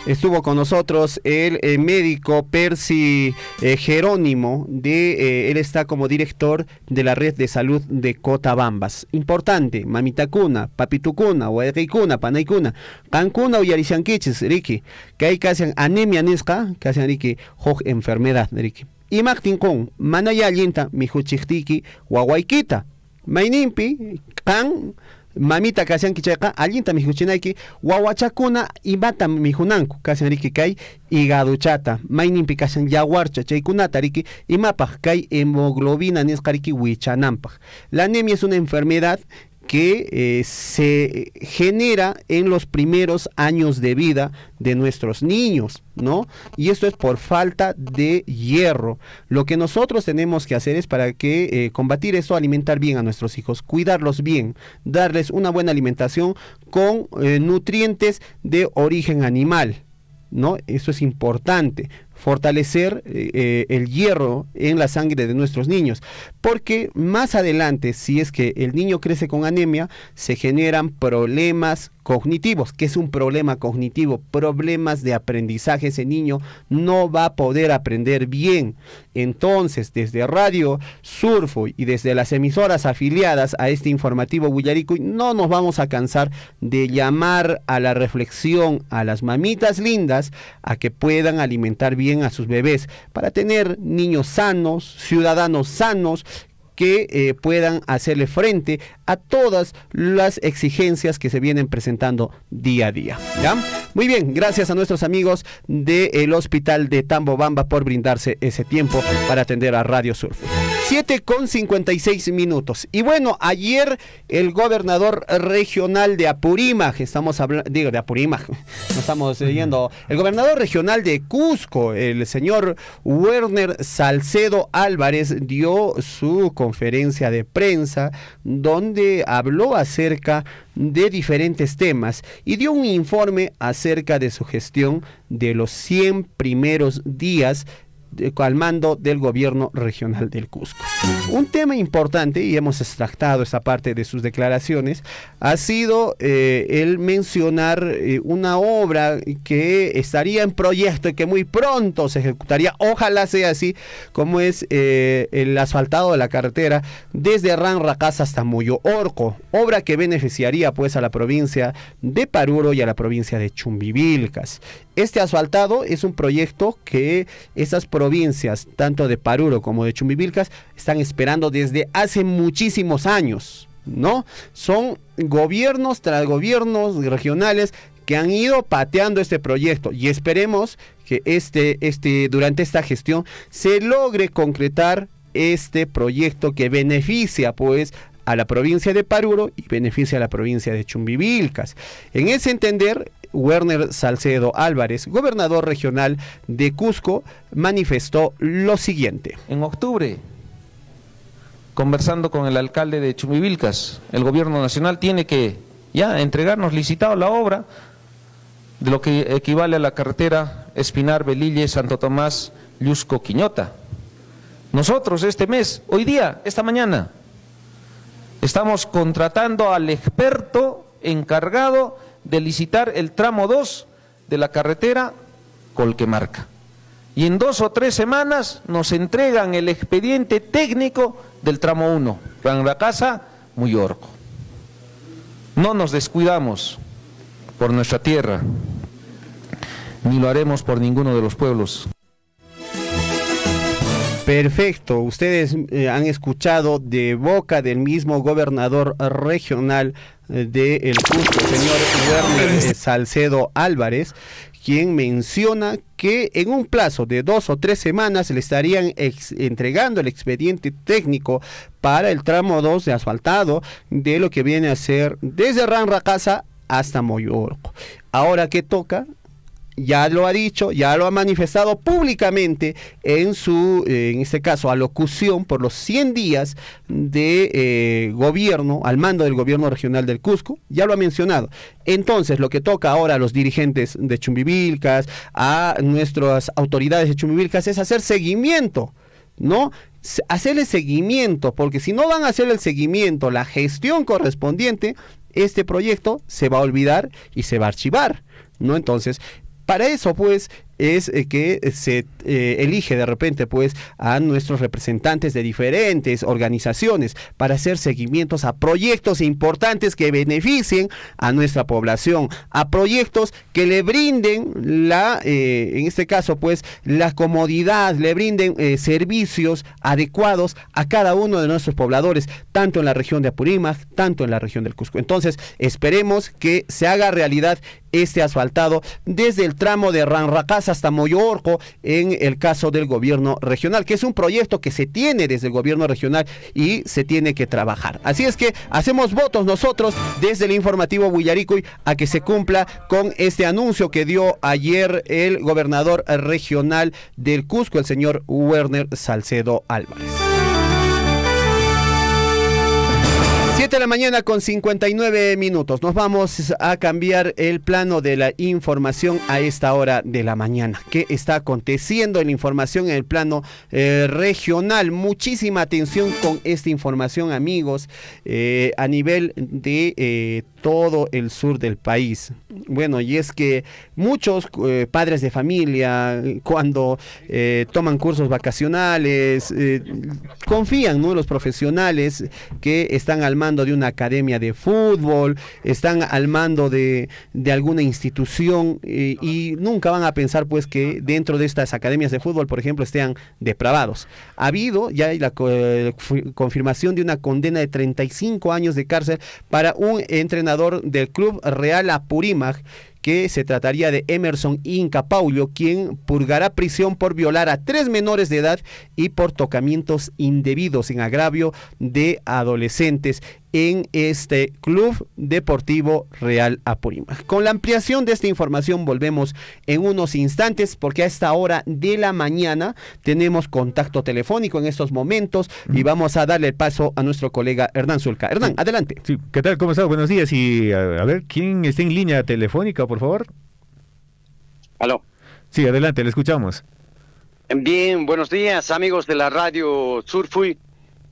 Estuvo con nosotros el médico Percy Jerónimo, él está como director de la red de salud de Cotabambas. Importante, mamitacuna, papitucuna, huayquicuna, panaicuna, cancuna o yarishanquichis, Ricky, que hay casi anemia nisca, casi Ricky, hoj enfermedad, Ricky. Y Martín con, manaya alienta, mi huchichtiki, huahuayquita, mainimpi, can, mamita kasian kichayqa allinta mihuchinayki wawachakuna imata mihunanku kasian riki kay hígadochata mayninpi kasian yawarcha chaykunata riki imapaq kay hemoglobina nisqa riki wichananpaq. La anemia es una enfermedad que se genera en los primeros años de vida de nuestros niños, ¿no? Y esto es por falta de hierro. Lo que nosotros tenemos que hacer es para que combatir esto, alimentar bien a nuestros hijos, cuidarlos bien, darles una buena alimentación con nutrientes de origen animal, ¿no? Eso es importante. fortalecer el hierro en la sangre de nuestros niños, porque más adelante, si es que el niño crece con anemia, se generan problemas cognitivos. ¿Qué es un problema cognitivo? Problemas de aprendizaje. Ese niño no va a poder aprender bien. Entonces, desde Radio Surfo y desde las emisoras afiliadas a este informativo Willaricuy, no nos vamos a cansar de llamar a la reflexión a las mamitas lindas a que puedan alimentar bien a sus bebés para tener niños sanos, ciudadanos sanos, que puedan hacerle frente a todas las exigencias que se vienen presentando día a día, ¿ya? Muy bien, gracias a nuestros amigos del Hospital de Tambobamba por brindarse ese tiempo para atender a Radio Surfo. 7:56. Y bueno, ayer el gobernador regional de Apurímac, de Apurímac, no estamos yendo, el gobernador regional de Cusco, el señor Werner Salcedo Álvarez, dio su conferencia de prensa donde habló acerca de diferentes temas y dio un informe acerca de su gestión de los 100 primeros días al mando del gobierno regional del Cusco. Un tema importante, y hemos extractado esa parte de sus declaraciones, ha sido el mencionar una obra que estaría en proyecto y que muy pronto se ejecutaría, ojalá sea así, como es el asfaltado de la carretera desde Ranracasa hasta Moyo Orco, obra que beneficiaría pues a la provincia de Paruro y a la provincia de Chumbivilcas. Este asfaltado es un proyecto que esas provincias, tanto de Paruro como de Chumbivilcas, están esperando desde hace muchísimos años, ¿no? Son gobiernos tras gobiernos regionales que han ido pateando este proyecto y esperemos que durante esta gestión se logre concretar este proyecto que beneficia pues a la provincia de Paruro y beneficia a la provincia de Chumbivilcas. En ese entender, Werner Salcedo Álvarez, gobernador regional de Cusco, manifestó lo siguiente. En octubre, conversando con el alcalde de Chumbivilcas, el gobierno nacional tiene que ya entregarnos licitado la obra de lo que equivale a la carretera Espinar, Belille, Santo Tomás, Llusco, Quiñota. Nosotros este mes, hoy día, esta mañana, estamos contratando al experto encargado de licitar el tramo 2 de la carretera Colquemarca. Y en 2 o 3 semanas nos entregan el expediente técnico del tramo 1, Ranracasa, Moyo Orco. No nos descuidamos por nuestra tierra, ni lo haremos por ninguno de los pueblos. Perfecto, ustedes han escuchado de boca del mismo gobernador regional del Cusco, el señor Werner Salcedo Álvarez, quien menciona que en un plazo de 2 o 3 semanas le estarían entregando el expediente técnico para el tramo 2 de asfaltado de lo que viene a ser desde Ranracasa hasta Moyo Orco. Ahora, ¿qué toca? Ya lo ha dicho, ya lo ha manifestado públicamente en este caso, alocución por los 100 días de gobierno, al mando del gobierno regional del Cusco, ya lo ha mencionado. Entonces, lo que toca ahora a los dirigentes de Chumbivilcas, a nuestras autoridades de Chumbivilcas, es hacer seguimiento, ¿no? Hacerle seguimiento, porque si no van a hacer el seguimiento, la gestión correspondiente, este proyecto se va a olvidar y se va a archivar, ¿no? Entonces, para eso pues es que se elige de repente pues a nuestros representantes de diferentes organizaciones para hacer seguimientos a proyectos importantes que beneficien a nuestra población, a proyectos que le brinden en este caso pues la comodidad, le brinden servicios adecuados a cada uno de nuestros pobladores, tanto en la región de Apurímac, tanto en la región del Cusco. Entonces esperemos que se haga realidad este asfaltado desde el tramo de Ranracasa hasta Moyo Orco en el caso del gobierno regional, que es un proyecto que se tiene desde el gobierno regional y se tiene que trabajar. Así es que hacemos votos nosotros desde el informativo Willaricuy a que se cumpla con este anuncio que dio ayer el gobernador regional del Cusco, el señor Werner Salcedo Álvarez. 7 de la mañana con 59 minutos. Nos vamos a cambiar el plano de la información a esta hora de la mañana. ¿Qué está aconteciendo en la información en el plano regional? Muchísima atención con esta información, amigos, a nivel de todo el sur del país. Bueno, y es que muchos padres de familia, cuando toman cursos vacacionales, confían, ¿no?, en los profesionales que están al mando de una academia de fútbol, están al mando de alguna institución, y nunca van a pensar pues que dentro de estas academias de fútbol, por ejemplo, estén depravados. Ha habido ya la confirmación de una condena de 35 años de cárcel para un entrenador del Club Real Apurímac, que se trataría de Emerson Inca Paulio, quien purgará prisión por violar a 3 menores de edad y por tocamientos indebidos en agravio de adolescentes en este Club Deportivo Real Apurímac. Con la ampliación de esta información volvemos en unos instantes, porque a esta hora de la mañana tenemos contacto telefónico en estos momentos y vamos a darle el paso a nuestro colega Hernán Zulca. Hernán, adelante. Sí, ¿qué tal? ¿Cómo estás? Buenos días. Y a ver, ¿quién está en línea telefónica, por favor? Aló. Sí, adelante, le escuchamos. Bien, buenos días, amigos de la radio Surfuy.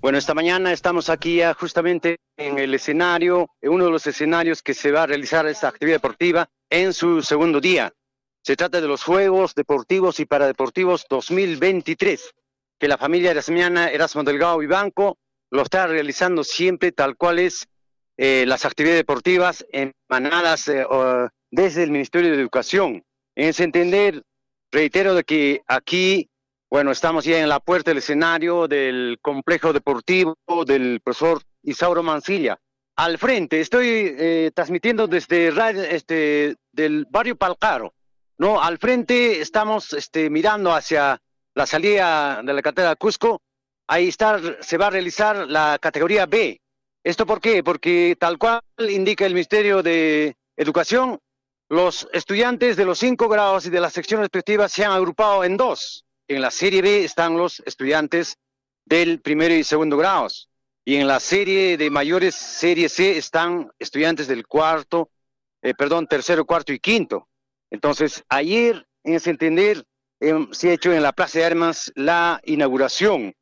Bueno, esta mañana estamos aquí ya justamente en el escenario, en uno de los escenarios que se va a realizar esta actividad deportiva en su segundo día. Se trata de los Juegos Deportivos y Paradeportivos 2023, que la familia Erasmo Delgado y Banco lo está realizando siempre tal cual es las actividades deportivas emanadas desde el Ministerio de Educación. En ese entender, reitero de que aquí, bueno, estamos ya en la puerta del escenario del complejo deportivo del profesor Isauro Mancilla. Al frente, estoy transmitiendo desde del barrio Palcaro, ¿no? Al frente estamos mirando hacia la salida de la carretera Cusco. Ahí se va a realizar la categoría B. ¿Esto por qué? Porque tal cual indica el Ministerio de Educación, los estudiantes de los 5 grados y de las secciones respectivas se han agrupado en 2. En la serie B están los estudiantes del primero y segundo grados. Y en la serie de mayores, serie C, están estudiantes del tercero, cuarto y quinto. Entonces, ayer, en ese entender, se ha hecho en la Plaza de Armas la inauguración.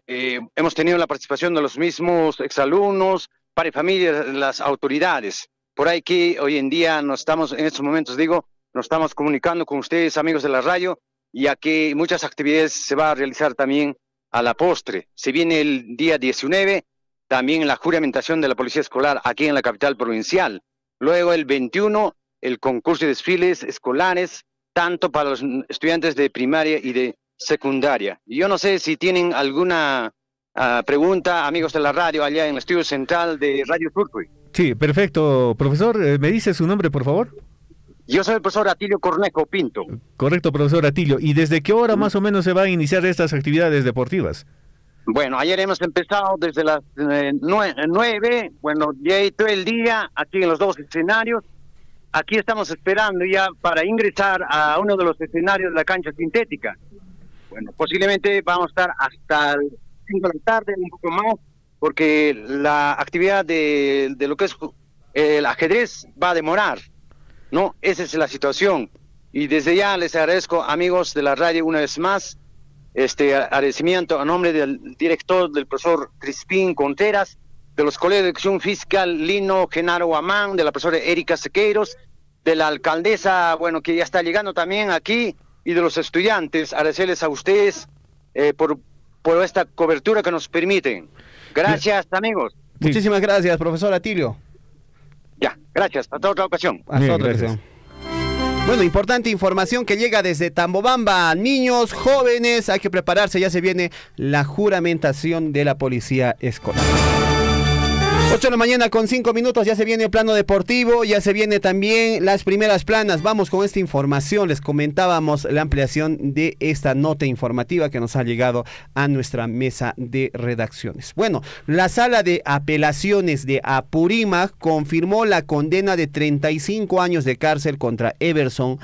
Hemos tenido la participación de los mismos exalumnos, padres de familia, las autoridades. Por ahí que hoy en día en estos momentos nos estamos comunicando con ustedes, amigos de la radio, ya que muchas actividades se va a realizar también a la postre. Se viene el día 19, también la juramentación de la Policía Escolar aquí en la capital provincial. Luego el 21, el concurso de desfiles escolares, tanto para los estudiantes de primaria y de secundaria. Yo no sé si tienen alguna pregunta, amigos de la radio, allá en el estudio central de Radio Surfuy. Sí, perfecto. Profesor, ¿me dice su nombre, por favor? Yo soy el profesor Atilio Cornejo Pinto. Correcto, profesor Atilio. ¿Y desde qué hora más o menos se van a iniciar estas actividades deportivas? Bueno, ayer hemos empezado desde las 9, bueno, ya todo el día aquí en los 2 escenarios. Aquí estamos esperando ya para ingresar a uno de los escenarios de la cancha sintética. Bueno, posiblemente vamos a estar hasta el 5 de la tarde, un poco más, porque la actividad de lo que es el ajedrez va a demorar, ¿no? Esa es la situación. Y desde ya les agradezco, amigos de la radio, una vez más, agradecimiento a nombre del director, del profesor Crispín Contreras, de los colegios de educación fiscal Lino Genaro Guamán, de la profesora Erika Sequeiros, de la alcaldesa, bueno, que ya está llegando también aquí, y de los estudiantes. Agradecerles a ustedes por esta cobertura que nos permiten. Gracias, amigos. Sí. Muchísimas gracias, profesor Atilio. Ya, gracias. Hasta otra ocasión. Hasta otra ocasión. Bueno, importante información que llega desde Tambobamba. Niños, jóvenes, hay que prepararse, ya se viene la juramentación de la policía escolar. 8 de la mañana con 5 minutos, ya se viene el plano deportivo, ya se viene también las primeras planas. Vamos con esta información, les comentábamos la ampliación de esta nota informativa que nos ha llegado a nuestra mesa de redacciones. Bueno, la sala de apelaciones de Apurímac confirmó la condena de 35 años de cárcel contra Everson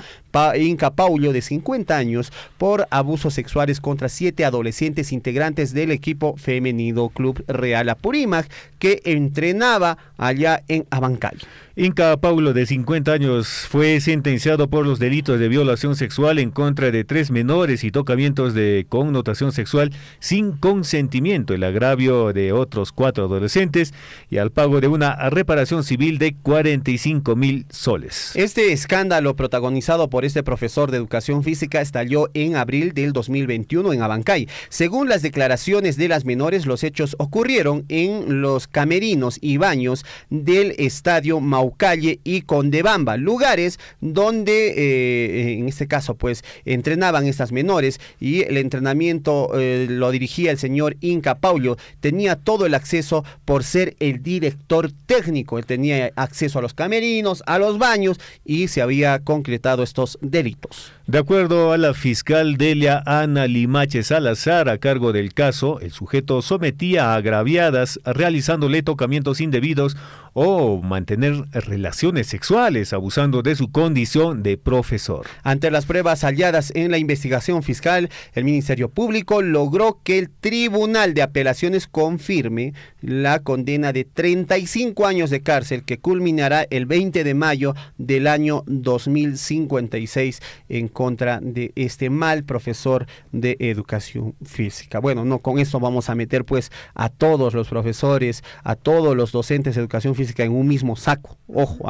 Inca Paulo, de 50 años, por abusos sexuales contra 7 adolescentes integrantes del equipo femenino Club Real Apurímac, que entrenaba allá en Abancay. Inca Paulo, de 50 años, fue sentenciado por los delitos de violación sexual en contra de 3 menores y tocamientos de connotación sexual sin consentimiento, el agravio de otros 4 adolescentes y al pago de una reparación civil de 45,000 soles. Este escándalo, protagonizado por este profesor de educación física, estalló en abril del 2021 en Abancay. Según las declaraciones de las menores, los hechos ocurrieron en los camerinos y baños del estadio Maucalle y Condebamba, lugares donde en este caso pues entrenaban estas menores, y el entrenamiento lo dirigía el señor Inca Paulo. Tenía todo el acceso por ser el director técnico, él tenía acceso a los camerinos, a los baños, y se había concretado estos delitos. De acuerdo a la fiscal Delia Ana Limache Salazar, a cargo del caso, el sujeto sometía a agraviadas realizándole tocamientos indebidos o mantener relaciones sexuales, abusando de su condición de profesor. Ante las pruebas halladas en la investigación fiscal, el Ministerio Público logró que el Tribunal de Apelaciones confirme la condena de 35 años de cárcel, que culminará el 20 de mayo del año 2056 en contra de este mal profesor de educación física. Bueno, no con esto vamos a meter pues a todos los profesores, a todos los docentes de educación física en un mismo saco. Ojo,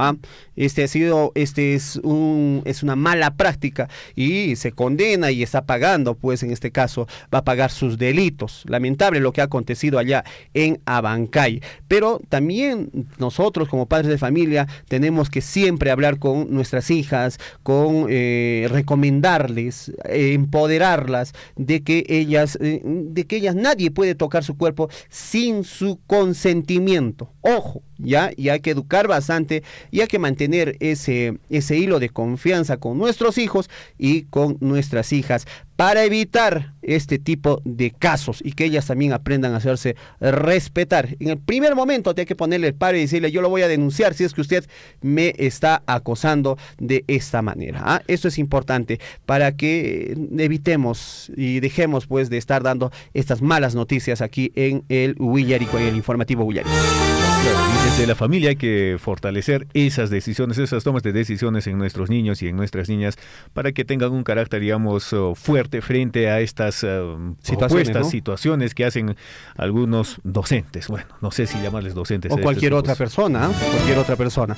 este es una mala práctica y se condena y está pagando, pues en este caso va a pagar sus delitos. Lamentable lo que ha acontecido allá en Abancay. Pero también nosotros como padres de familia tenemos que siempre hablar con nuestras hijas, con recomendarles, empoderarlas de que ellas nadie puede tocar su cuerpo sin su consentimiento. Ojo, ya, y hay que educar bastante y hay que mantener ese hilo de confianza con nuestros hijos y con nuestras hijas para evitar este tipo de casos y que ellas también aprendan a hacerse respetar. En el primer momento hay que ponerle el paro y decirle: yo lo voy a denunciar si es que usted me está acosando de esta manera. Esto es importante para que evitemos y dejemos pues de estar dando estas malas noticias aquí en el Huillarico, en el informativo Huillarico. Y desde la familia hay que fortalecer esas decisiones, esas tomas de decisiones en nuestros niños y en nuestras niñas para que tengan un carácter, digamos, fuerte frente a estas situaciones que hacen algunos docentes. Bueno, no sé si llamarles docentes. O cualquier otra persona, cualquier otra persona.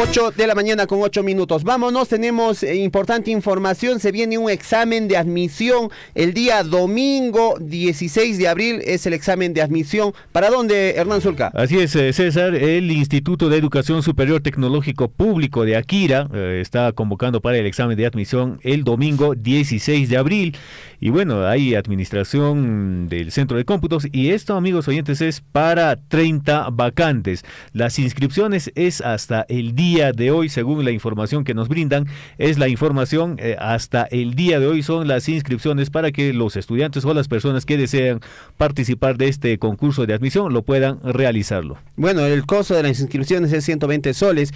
8 de la mañana con 8 minutos. Vámonos, tenemos importante información. Se viene un examen de admisión el día domingo 16 de abril. Es el examen de admisión. ¿Para dónde, Hernán Zulca? Así es, César. El Instituto de Educación Superior Tecnológico Público de Akira está convocando para el examen de admisión el domingo 16 de abril. Y bueno, hay administración del centro de cómputos y esto, amigos oyentes, es para 30 vacantes. Las inscripciones es hasta el día de hoy, según la información que nos brindan, es la información hasta el día de hoy son las inscripciones para que los estudiantes o las personas que desean participar de este concurso de admisión lo puedan realizarlo. Bueno, el costo de las inscripciones es 120 soles.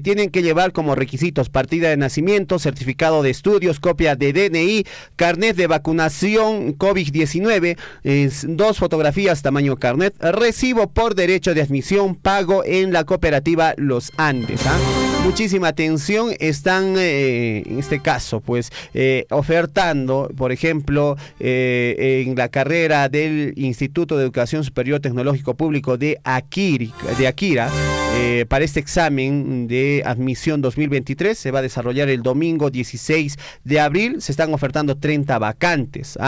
Tienen que llevar como requisitos partida de nacimiento, certificado de estudios, copia de DNI, carnet de vacunación COVID-19, 2 fotografías tamaño carnet, recibo por derecho de admisión, pago en la cooperativa Los Andes. Muchísima atención, están en este caso pues ofertando, por ejemplo, en la carrera del Instituto de Educación Superior Tecnológico Público de Akira, para este examen de admisión 2023 se va a desarrollar el domingo 16 de abril. Se están ofertando 30 vacantes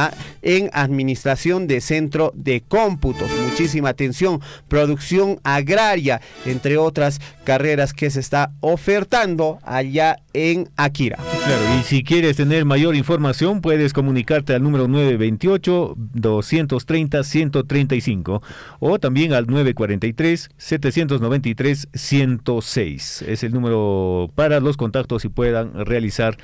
en administración de centro de cómputos. Muchísima atención, producción agraria, entre otras carreras que se está ofertando allá en Akira. Claro, y si quieres tener mayor información puedes comunicarte al número 928-230-135 o también al 943-793-106. Es el número para los contactos y puedan realizar,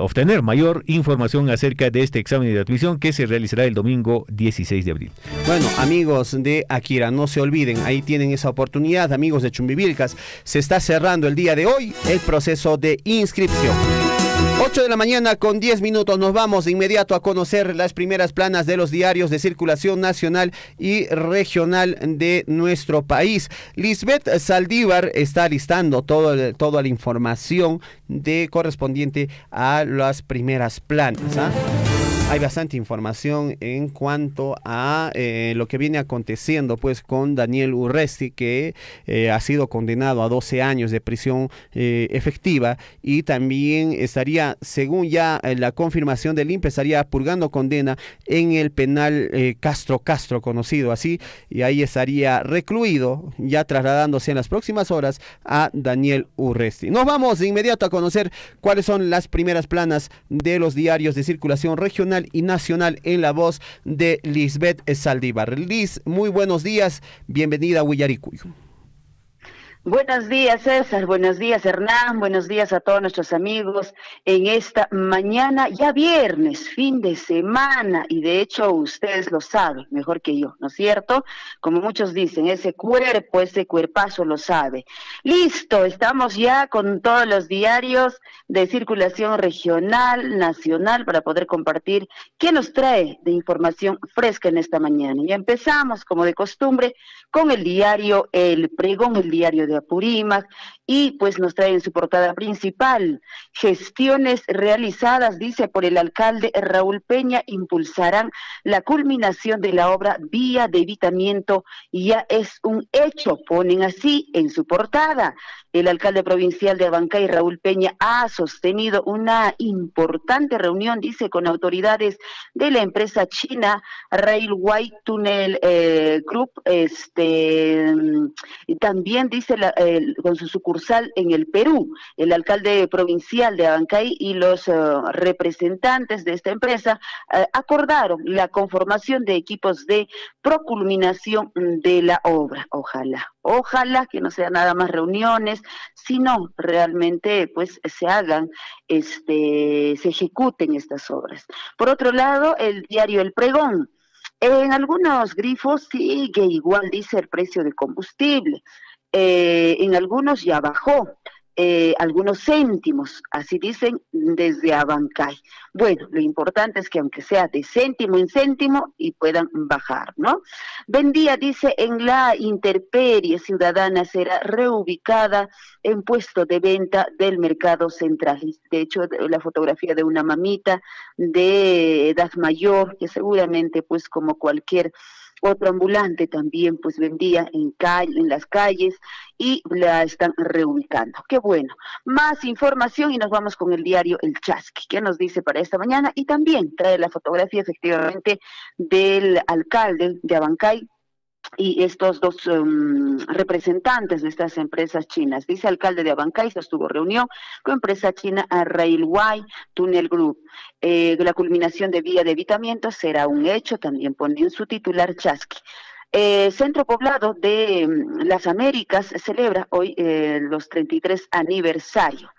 obtener mayor información acerca de este examen de admisión que se realizará el domingo 16 de abril. Bueno, amigos de Akira, no se olviden, ahí tienen esa oportunidad. Amigos de Chumbivilcas, se está cerrando el día de hoy el proceso de inscripción. 8 de la mañana con 10 minutos. Nos vamos de inmediato a conocer las primeras planas de los diarios de circulación nacional y regional de nuestro país. Lisbeth Saldívar está listando toda la información correspondiente a las primeras planas. Hay bastante información en cuanto a lo que viene aconteciendo pues con Daniel Urresti, que ha sido condenado a 12 años de prisión efectiva, y también estaría, según ya la confirmación del INPE, estaría purgando condena en el penal Castro conocido así, y ahí estaría recluido, ya trasladándose en las próximas horas a Daniel Urresti. Nos vamos de inmediato a conocer cuáles son las primeras planas de los diarios de circulación regional y nacional en la voz de Lisbeth Saldívar. Liz, muy buenos días, bienvenida a Huillaricuy. Buenos días, César, buenos días, Hernán, buenos días a todos nuestros amigos en esta mañana, ya viernes, fin de semana, y de hecho ustedes lo saben mejor que yo, ¿no es cierto? Como muchos dicen, ese cuerpazo lo sabe. Listo, estamos ya con todos los diarios de circulación regional, nacional, para poder compartir qué nos trae de información fresca en esta mañana. Y empezamos, como de costumbre, con el diario El Pregón, el diario de Apurímac, y pues nos trae en su portada principal: gestiones realizadas, dice, por el alcalde Raúl Peña, impulsarán la culminación de la obra vía de evitamiento, ya es un hecho, ponen así en su portada. El alcalde provincial de Abancay, Raúl Peña, ha sostenido una importante reunión, dice, con autoridades de la empresa china Railway Tunnel Group, y también dice con su sucursal en el Perú. El alcalde provincial de Abancay y los representantes de esta empresa acordaron la conformación de equipos de proculminación de la obra. Ojalá que no sea nada más reuniones, sino realmente pues se hagan, se ejecuten estas obras. Por otro lado, el diario El Pregón, en algunos grifos sigue igual, dice, el precio de combustible. En algunos ya bajó, algunos céntimos, así dicen desde Abancay. Bueno, lo importante es que aunque sea de céntimo en céntimo y puedan bajar, ¿no? Vendía, dice, en la intemperie ciudadana será reubicada en puesto de venta del mercado central. De hecho, la fotografía de una mamita de edad mayor, que seguramente pues como cualquier otro ambulante también pues vendía en las calles, y la están reubicando. Qué bueno. Más información y nos vamos con el diario El Chasqui, que nos dice para esta mañana, y también trae la fotografía efectivamente del alcalde de Abancay y estos dos representantes de estas empresas chinas. Dice: alcalde de Abancay sostuvo reunión con empresa china Railway Tunnel Group. La culminación de vía de evitamiento será un hecho, también pone en su titular Chasqui. Centro Poblado de las Américas celebra hoy los 33 aniversario.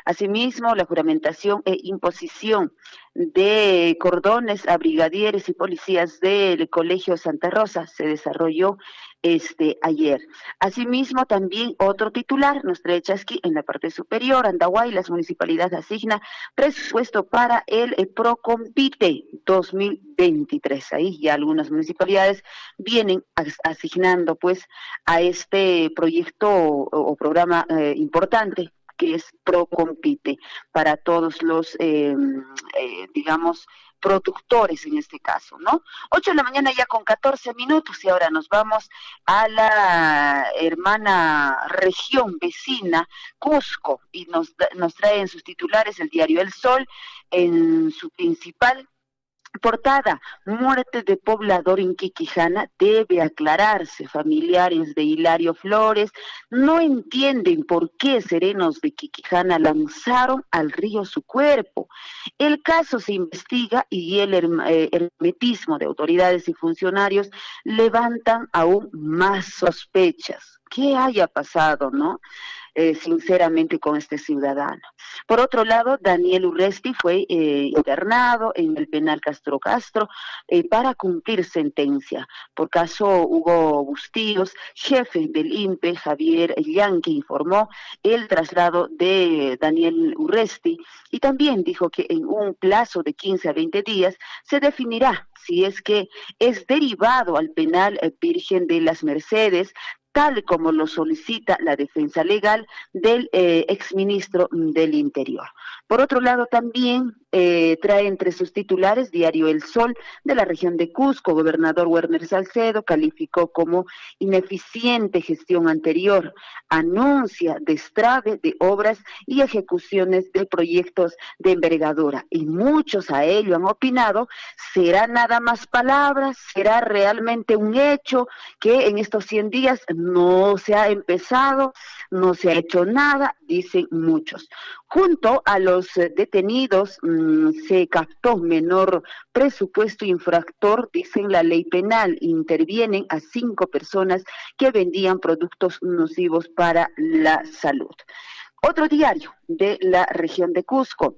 Asimismo, la juramentación e imposición de cordones a brigadieres y policías del Colegio Santa Rosa se desarrolló ayer. Asimismo, también otro titular nos trae Chasqui en la parte superior: Andahuay, las municipalidades asigna presupuesto para el Procompite 2023. Ahí ya algunas municipalidades vienen asignando pues a este proyecto o programa importante, que es Procompite, para todos los, digamos, productores en este caso, ¿no? 8 de la mañana ya con 14 minutos, y ahora nos vamos a la hermana región vecina, Cusco, y nos trae en sus titulares el diario El Sol, en su principal portada: muerte de poblador en Quiquijana debe aclararse. Familiares de Hilario Flores no entienden por qué serenos de Quiquijana lanzaron al río su cuerpo. El caso se investiga y el hermetismo de autoridades y funcionarios levantan aún más sospechas. ¿Qué haya pasado, no? sinceramente con este ciudadano. Por otro lado, Daniel Urresti fue internado en el penal Castro para cumplir sentencia. Por caso Hugo Bustillos, jefe del INPE, Javier Yanqui, informó el traslado de Daniel Urresti y también dijo que en un plazo de 15 a 20 días se definirá si es que es derivado al penal Virgen de las Mercedes, tal como lo solicita la defensa legal del exministro del Interior. Por otro lado, también trae entre sus titulares Diario El Sol de la región de Cusco. Gobernador Werner Salcedo calificó como ineficiente gestión anterior. Anuncia destrave de obras y ejecuciones de proyectos de envergadura. Y muchos a ello han opinado, ¿será nada más palabras? ¿Será realmente un hecho que en estos 100 días no se ha empezado, no se ha hecho nada? Dicen muchos. Junto a los detenidos se captó menor presupuesto infractor, dicen la ley penal. Intervienen a 5 personas que vendían productos nocivos para la salud. Otro diario de la región de Cusco.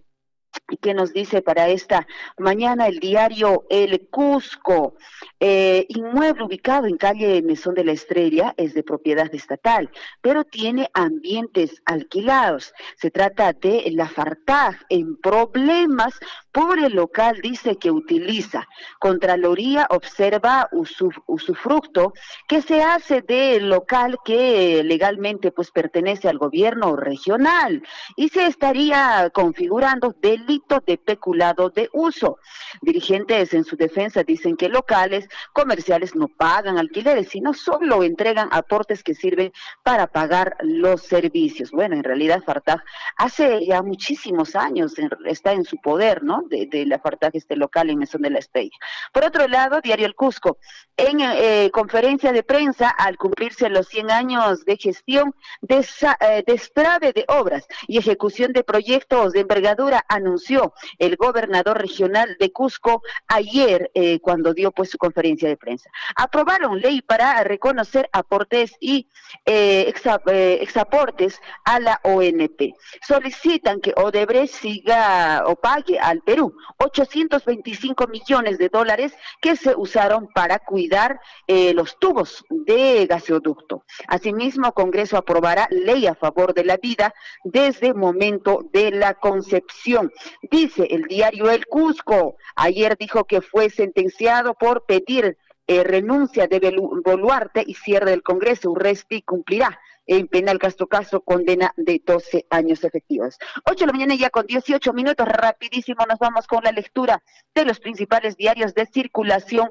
¿Qué nos dice para esta mañana el diario El Cusco? Inmueble ubicado en calle Mesón de la Estrella es de propiedad estatal, pero tiene ambientes alquilados. Se trata de la Fartag en problemas por el local, dice que utiliza. Contraloría observa usufructo que se hace del local que legalmente pues pertenece al gobierno regional y se estaría configurando delito de peculado de uso. Dirigentes en su defensa dicen que locales comerciales no pagan alquileres, sino solo entregan aportes que sirven para pagar los servicios. Bueno, en realidad Fartag hace ya muchísimos años está en su poder, ¿no? De la Fartag, este local en Mesón de la Estrella. Por otro lado, Diario El Cusco, en conferencia de prensa, al cumplirse los 100 años de gestión, destrave de obras y ejecución de proyectos de envergadura, anunció el gobernador regional de Cusco ayer, cuando dio pues su conferencia de prensa. Aprobaron ley para reconocer aportes y exaportes a la ONP. Solicitan que Odebrecht siga o pague al Perú 825 millones de dólares que se usaron para cuidar los tubos de gasoducto. Asimismo, Congreso aprobará ley a favor de la vida desde el momento de la concepción. Dice el diario El Cusco, ayer dijo que fue sentenciado por pedir renuncia de Boluarte y cierre del Congreso. Urresti cumplirá en penal Castro condena de 12 años efectivos. 8 de la mañana ya con 18 minutos, rapidísimo nos vamos con la lectura de los principales diarios de circulación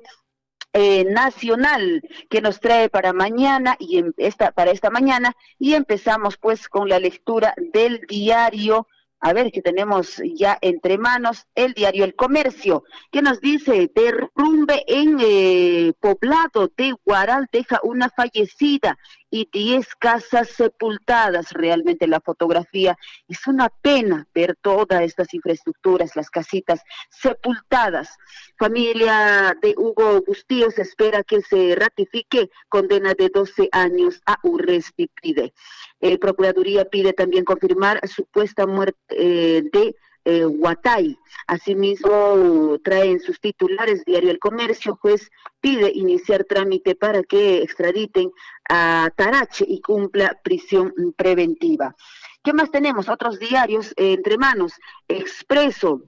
nacional que nos trae para mañana y para esta mañana, y empezamos pues con la lectura del diario. A ver, que tenemos ya entre manos el diario El Comercio, que nos dice, derrumbe en poblado de Guaral deja una fallecida y 10 casas sepultadas. Realmente la fotografía es una pena ver todas estas infraestructuras, las casitas sepultadas. Familia de Hugo Bustillos espera que se ratifique condena de 12 años a Urresti, pide. Procuraduría pide también confirmar supuesta muerte de Huatay. Asimismo, traen sus titulares Diario El Comercio, juez pide iniciar trámite para que extraditen a Tarache y cumpla prisión preventiva. ¿Qué más tenemos? Otros diarios entre manos. Expreso.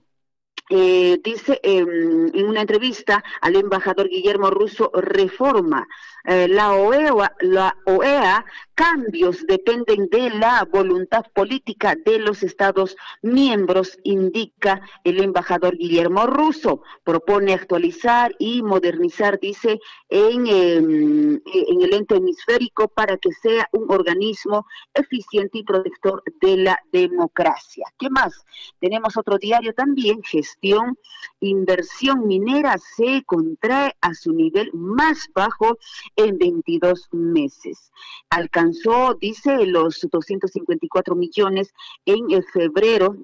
Dice en una entrevista al embajador Guillermo Russo, reforma la OEA, cambios dependen de la voluntad política de los Estados miembros, indica el embajador Guillermo Russo. Propone actualizar y modernizar, dice, en el ente hemisférico para que sea un organismo eficiente y protector de la democracia. ¿Qué más? Tenemos otro diario también, Gestión, inversión minera se contrae a su nivel más bajo en 22 meses. Alcanzó, dice, los 254 millones en febrero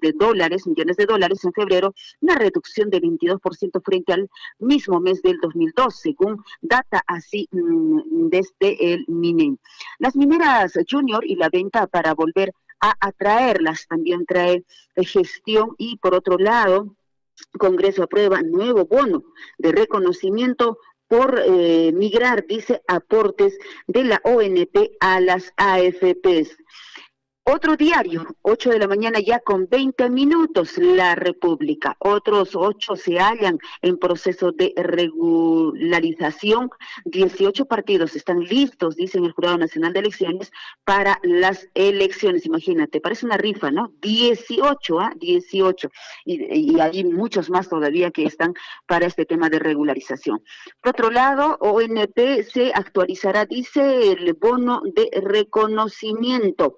millones de dólares en febrero, una reducción de 22% frente al mismo mes del 2002, según data así desde el MINEM. Las mineras junior y la venta para volver a atraerlas también trae gestión, y por otro lado, Congreso aprueba nuevo bono de reconocimiento por migrar, dice, aportes de la ONP a las AFPs. Otro diario, 8 de la mañana ya con 20 minutos, La República. Otros 8 se hallan en proceso de regularización. 18 partidos están listos, dicen el Jurado Nacional de Elecciones, para las elecciones. Imagínate, parece una rifa, ¿no? 18. Y hay muchos más todavía que están para este tema de regularización. Por otro lado, ONP se actualizará, dice, el bono de reconocimiento.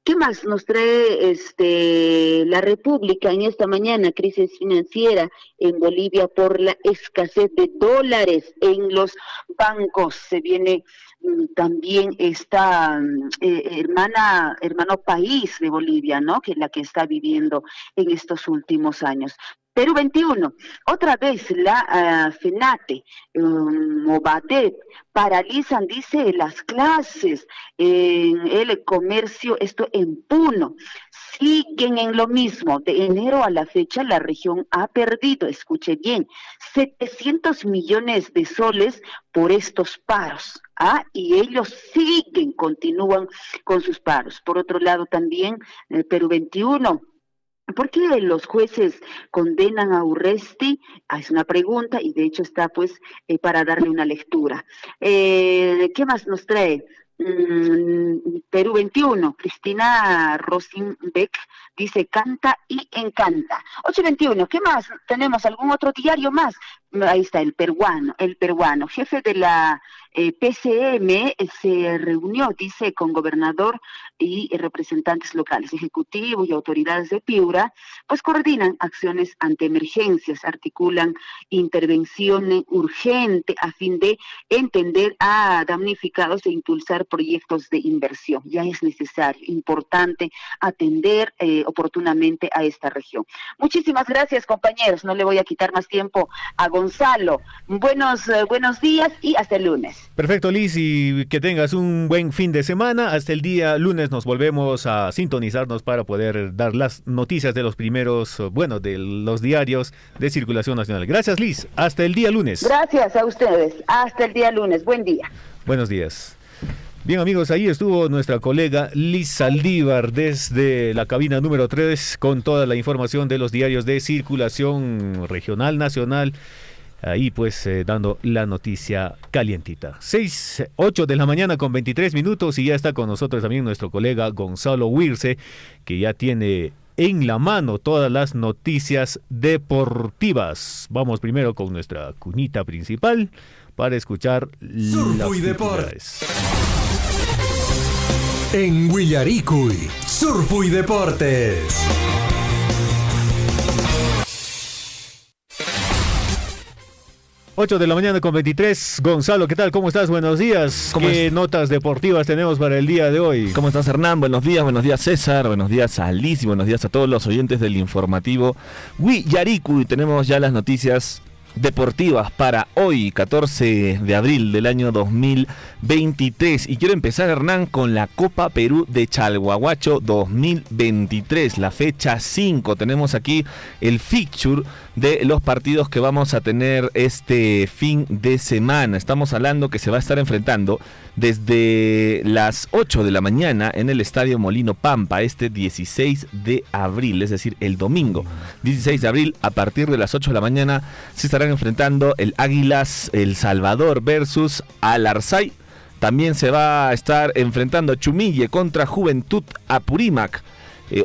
¿Qué más nos trae La República en esta mañana? Crisis financiera en Bolivia por la escasez de dólares en los bancos. Se viene también esta hermano país de Bolivia, ¿no? Que es la que está viviendo en estos últimos años. Perú 21, otra vez la FENATE, Movadep, paralizan, dice, las clases en el comercio, esto en Puno. Siguen en lo mismo, de enero a la fecha la región ha perdido, escuche bien, 700 millones de soles por estos paros. Y ellos continúan con sus paros. Por otro lado también, Perú 21, ¿por qué los jueces condenan a Urresti? Es una pregunta y de hecho está pues para darle una lectura. ¿Qué más nos trae? Perú 21, Cristina Rosenbeck dice canta y encanta. 8:21, ¿qué más? ¿Tenemos algún otro diario más? Ahí está, el peruano, jefe de la PCM se reunió, dice, con gobernador y representantes locales, ejecutivo y autoridades de Piura, pues coordinan acciones ante emergencias, articulan intervención urgente a fin de entender a damnificados e impulsar proyectos de inversión. Ya es necesario, importante atender oportunamente a esta región. Muchísimas gracias, compañeros, no le voy a quitar más tiempo a Gonzalo. Buenos días y hasta el lunes. Perfecto, Liz, y que tengas un buen fin de semana. Hasta el día lunes nos volvemos a sintonizarnos para poder dar las noticias de los primeros, de los diarios de circulación nacional. Gracias, Liz. Hasta el día lunes. Gracias a ustedes. Hasta el día lunes. Buen día. Buenos días. Bien, amigos, ahí estuvo nuestra colega Liz Saldívar desde la cabina número 3 con toda la información de los diarios de circulación regional, nacional. Ahí pues dando la noticia calientita. 8 de la mañana con 23 minutos y ya está con nosotros también nuestro colega Gonzalo Huirce, que ya tiene en la mano todas las noticias deportivas. Vamos primero con nuestra cuñita principal para escuchar Surfo y Deportes. En Huillaricuy, Surfo y Deportes. Ocho de la mañana con 23. Gonzalo, ¿qué tal? ¿Cómo estás? Buenos días. ¿Qué notas deportivas tenemos para el día de hoy? ¿Cómo estás, Hernán? Buenos días César, buenos días a Liz y buenos días a todos los oyentes del informativo Huillaricuy. Tenemos ya las noticias deportivas para hoy, 14 de abril del año 2023. Y quiero empezar, Hernán, con la Copa Perú de Chalhuahuacho 2023, la fecha 5. Tenemos aquí el fixture de los partidos que vamos a tener este fin de semana. Estamos hablando que se va a estar enfrentando desde las 8 de la mañana en el Estadio Molino Pampa, este 16 de abril, es decir, el domingo 16 de abril, a partir de las 8 de la mañana se estarán enfrentando el Águilas El Salvador versus Alarzay. También se va a estar enfrentando Chumille contra Juventud Apurímac.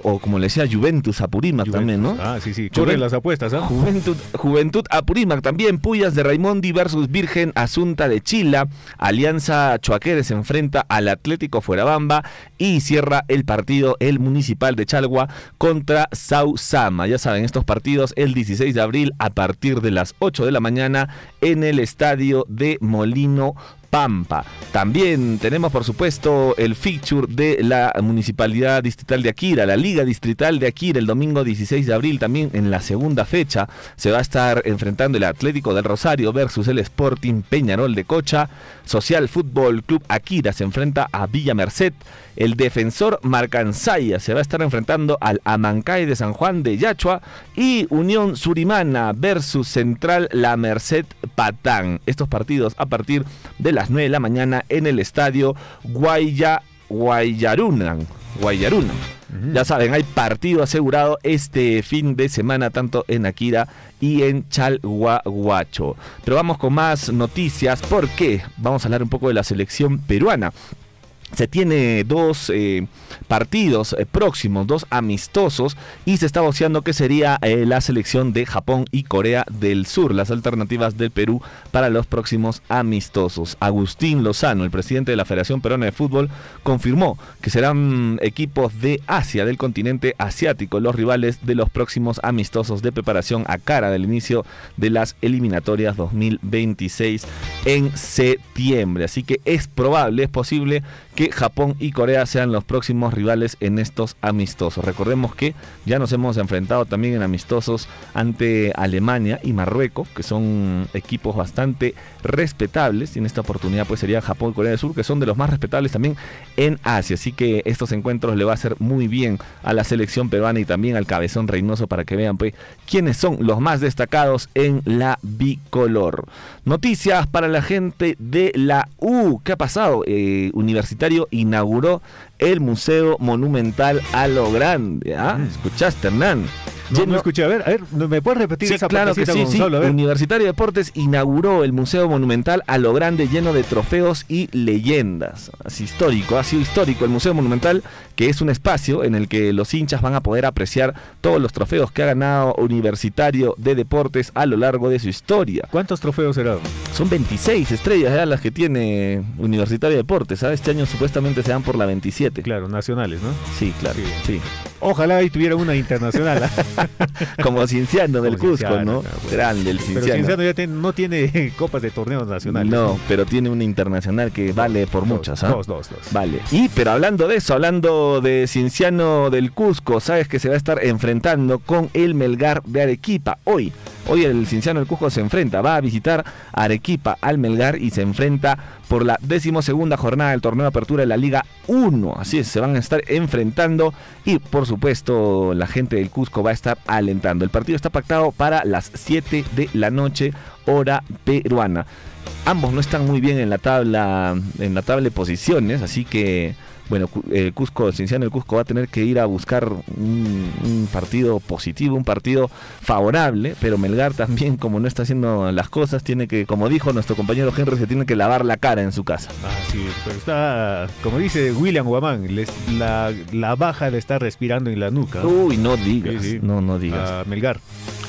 O como le decía, Juventus Apurímac también, ¿no? Sí, corren las apuestas, ¿ah? Juventud Apurímac también. Puyas de Raimondi versus Virgen Asunta de Chila. Alianza Choaquere se enfrenta al Atlético Fuerabamba y cierra el partido el Municipal de Chalhua contra Sausama. Ya saben, estos partidos el 16 de abril a partir de las 8 de la mañana en el Estadio de Molino Pampa. También tenemos, por supuesto, el fixture de la Municipalidad Distrital de Akira, la Liga Distrital de Akira, el domingo 16 de abril, también en la segunda fecha, se va a estar enfrentando el Atlético del Rosario versus el Sporting Peñarol de Cocha. Social Fútbol Club Akira se enfrenta a Villa Merced. El Defensor Marcansaya se va a estar enfrentando al Amancay de San Juan de Yachua. Y Unión Surimana versus Central La Merced Patán. Estos partidos a partir de las 9 de la mañana en el estadio Guayarunan. Ya saben, hay partido asegurado este fin de semana tanto en Akira y en Chalhuahuacho. Pero vamos con más noticias porque vamos a hablar un poco de la selección peruana. Se tiene dos partidos próximos, dos amistosos, y se está voceando que sería la selección de Japón y Corea del Sur, las alternativas del Perú para los próximos amistosos. Agustín Lozano, el presidente de la Federación Peruana de Fútbol, confirmó que serán equipos de Asia, del continente asiático, los rivales de los próximos amistosos de preparación a cara del inicio de las eliminatorias 2026 en septiembre. Así que es probable, es posible que Japón y Corea sean los próximos rivales en estos amistosos. Recordemos que ya nos hemos enfrentado también en amistosos ante Alemania y Marruecos, que son equipos bastante respetables, y en esta oportunidad pues sería Japón y Corea del Sur, que son de los más respetables también en Asia. Así que estos encuentros le va a hacer muy bien a la selección peruana y también al Cabezón Reynoso para que vean pues quiénes son los más destacados en la bicolor. Noticias para la gente de la U. ¿Qué ha pasado? Universitario inauguró el Museo Monumental a lo Grande. ¿Escuchaste, Hernán? No escuché. A ver, ¿me puedes repetir esa claro que sí, Gonzalo? A ver. Universitario de Deportes inauguró el Museo Monumental a lo Grande, lleno de trofeos y leyendas. Ha sido histórico el Museo Monumental, que es un espacio en el que los hinchas van a poder apreciar todos los trofeos que ha ganado Universitario de Deportes a lo largo de su historia. ¿Cuántos trofeos serán? Son 26 estrellas ya las que tiene Universitario de Deportes. Este año supuestamente se dan por la 27. Claro, nacionales, ¿no? Sí, claro, sí. Ojalá ahí tuviera una internacional. Como Cienciano del Cusco, Cienciano, ¿no? Pues. Grande el Cienciano. Pero Cienciano ya no tiene copas de torneos nacionales. No, pero tiene una internacional que vale por muchas. Dos. Vale. Pero hablando de eso, hablando de Cienciano del Cusco, sabes que se va a estar enfrentando con el Melgar de Arequipa hoy. Hoy el Cienciano del Cusco va a visitar Arequipa al Melgar y se enfrenta por la 12ª jornada del torneo de apertura de la Liga 1. Así es, se van a estar enfrentando y por supuesto la gente del Cusco va a estar alentando. El partido está pactado para las 7 de la noche, hora peruana. Ambos no están muy bien en la tabla de posiciones, así que bueno, el Cienciano del Cusco va a tener que ir a buscar un partido positivo, un partido favorable, pero Melgar también, como no está haciendo las cosas, tiene que, como dijo nuestro compañero Henry, se tiene que lavar la cara en su casa. Sí, pero está, como dice William Guamán, la baja le está respirando en la nuca. Uy, no digas, sí. No digas. A Melgar.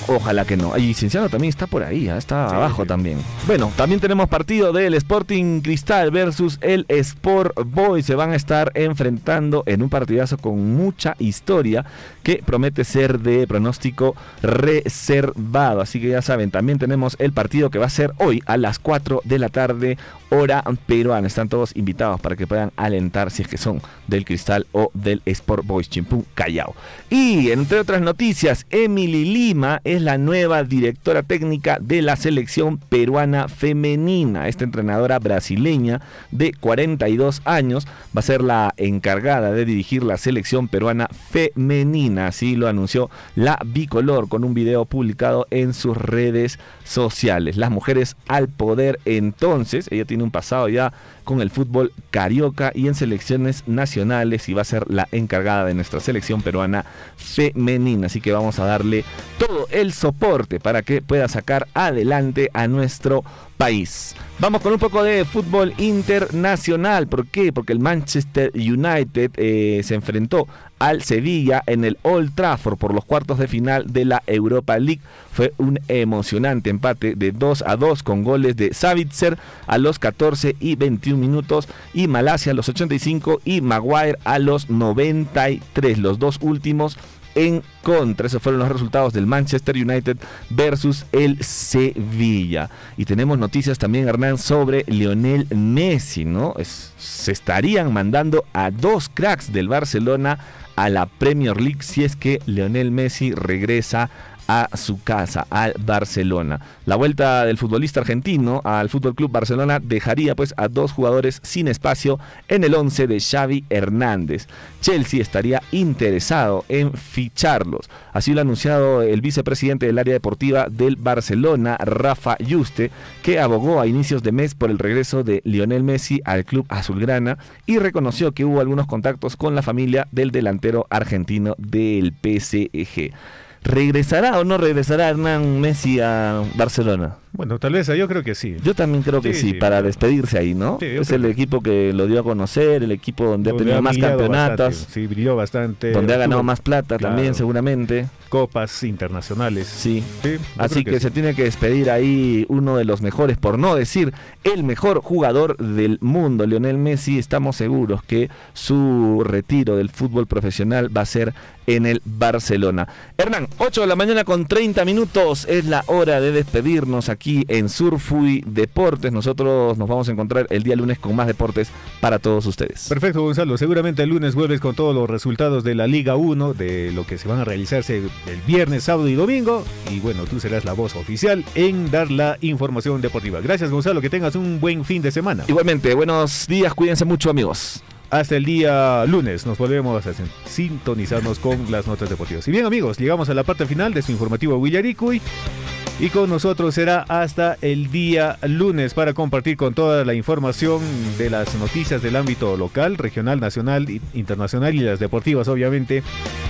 Ojalá que no. Y Cienciano también está por ahí, está abajo también. Bueno, también tenemos partido del Sporting Cristal versus el Sport Boys. Se van a estar enfrentando en un partidazo con mucha historia que promete ser de pronóstico reservado. Así que ya saben, también tenemos el partido que va a ser hoy a las 4 de la tarde, hora peruana. Están todos invitados para que puedan alentar si es que son del Cristal o del Sport Boys Chimpún Callao. Y entre otras noticias, Emily Lima es la nueva directora técnica de la selección peruana femenina. Esta entrenadora brasileña de 42 años va a ser la encargada de dirigir la selección peruana femenina. Así lo anunció la Bicolor con un video publicado en sus redes sociales. Las mujeres al poder. Entonces, ella tiene un pasado ya con el fútbol carioca y en selecciones nacionales y va a ser la encargada de nuestra selección peruana femenina. Así que vamos a darle todo el soporte para que pueda sacar adelante a nuestro país. Vamos con un poco de fútbol internacional. ¿Por qué? Porque el Manchester United se enfrentó al Sevilla en el Old Trafford por los cuartos de final de la Europa League. Fue un emocionante empate de 2-2 con goles de Savitzer a los 14 y 21 minutos y Malacia a los 85 y Maguire a los 93. Los dos últimos en contra. Esos fueron los resultados del Manchester United versus el Sevilla. Y tenemos noticias también, Hernán, sobre Lionel Messi, ¿no? Se estarían mandando a 2 cracks del Barcelona a la Premier League si es que Lionel Messi regresa a su casa, al Barcelona. La vuelta del futbolista argentino al Fútbol Club Barcelona dejaría pues a 2 jugadores sin espacio en el 11 de Xavi Hernández. Chelsea estaría interesado en ficharlos. Así lo ha anunciado el vicepresidente del área deportiva del Barcelona, Rafa Yuste, que abogó a inicios de mes por el regreso de Lionel Messi al club azulgrana y reconoció que hubo algunos contactos con la familia del delantero argentino del PSG. ¿Regresará o no regresará Hernán Messi a Barcelona? Bueno, tal vez, yo creo que sí. Yo también creo que sí, para despedirse ahí, ¿no? Sí, es el equipo que lo dio a conocer, el equipo donde ha tenido más campeonatos. Sí, brilló bastante. Donde ha ganado más plata también, seguramente. Copas internacionales. Sí. Así que se tiene que despedir ahí uno de los mejores, por no decir el mejor jugador del mundo, Lionel Messi. Estamos seguros que su retiro del fútbol profesional va a ser en el Barcelona. Hernán, 8 de la mañana con 30 minutos, es la hora de despedirnos aquí en Surfui Deportes. Nosotros nos vamos a encontrar el día lunes con más deportes para todos ustedes. Perfecto, Gonzalo. Seguramente el lunes vuelves con todos los resultados de la Liga 1, de lo que se van a realizarse el viernes, sábado y domingo. Y bueno, tú serás la voz oficial en dar la información deportiva. Gracias, Gonzalo. Que tengas un buen fin de semana. Igualmente, buenos días. Cuídense mucho, amigos. Hasta el día lunes nos volvemos a sintonizarnos con las notas deportivas. Y bien, amigos, llegamos a la parte final de su informativo Willaricui. Y con nosotros será hasta el día lunes para compartir con toda la información de las noticias del ámbito local, regional, nacional, internacional y las deportivas, obviamente,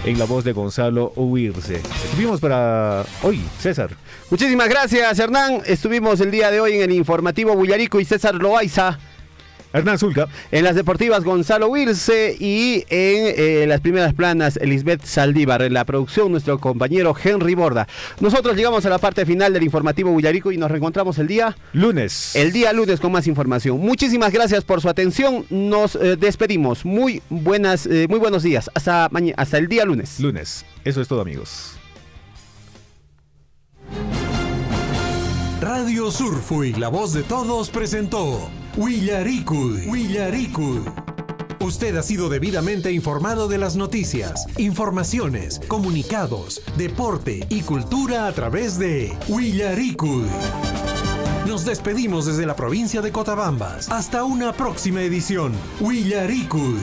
en la voz de Gonzalo Huirse. Estuvimos para hoy, César. Muchísimas gracias, Hernán. Estuvimos el día de hoy en el informativo Willaricui, César Loaiza. Hernán Zulca. En las deportivas, Gonzalo Huirse. Y en las primeras planas, Elisbeth Saldívar. En la producción, nuestro compañero Henry Borda. Nosotros llegamos a la parte final del informativo Willaricui y nos reencontramos el día lunes. El día lunes con más información. Muchísimas gracias por su atención. Nos despedimos. Muy buenos días. Hasta el día lunes. Lunes. Eso es todo, amigos. Radio Surfui, la voz de todos, presentó Willaricui. Usted ha sido debidamente informado de las noticias, informaciones, comunicados, deporte y cultura a través de Willaricui. Nos despedimos desde la provincia de Cotabambas. Hasta una próxima edición. Willaricui.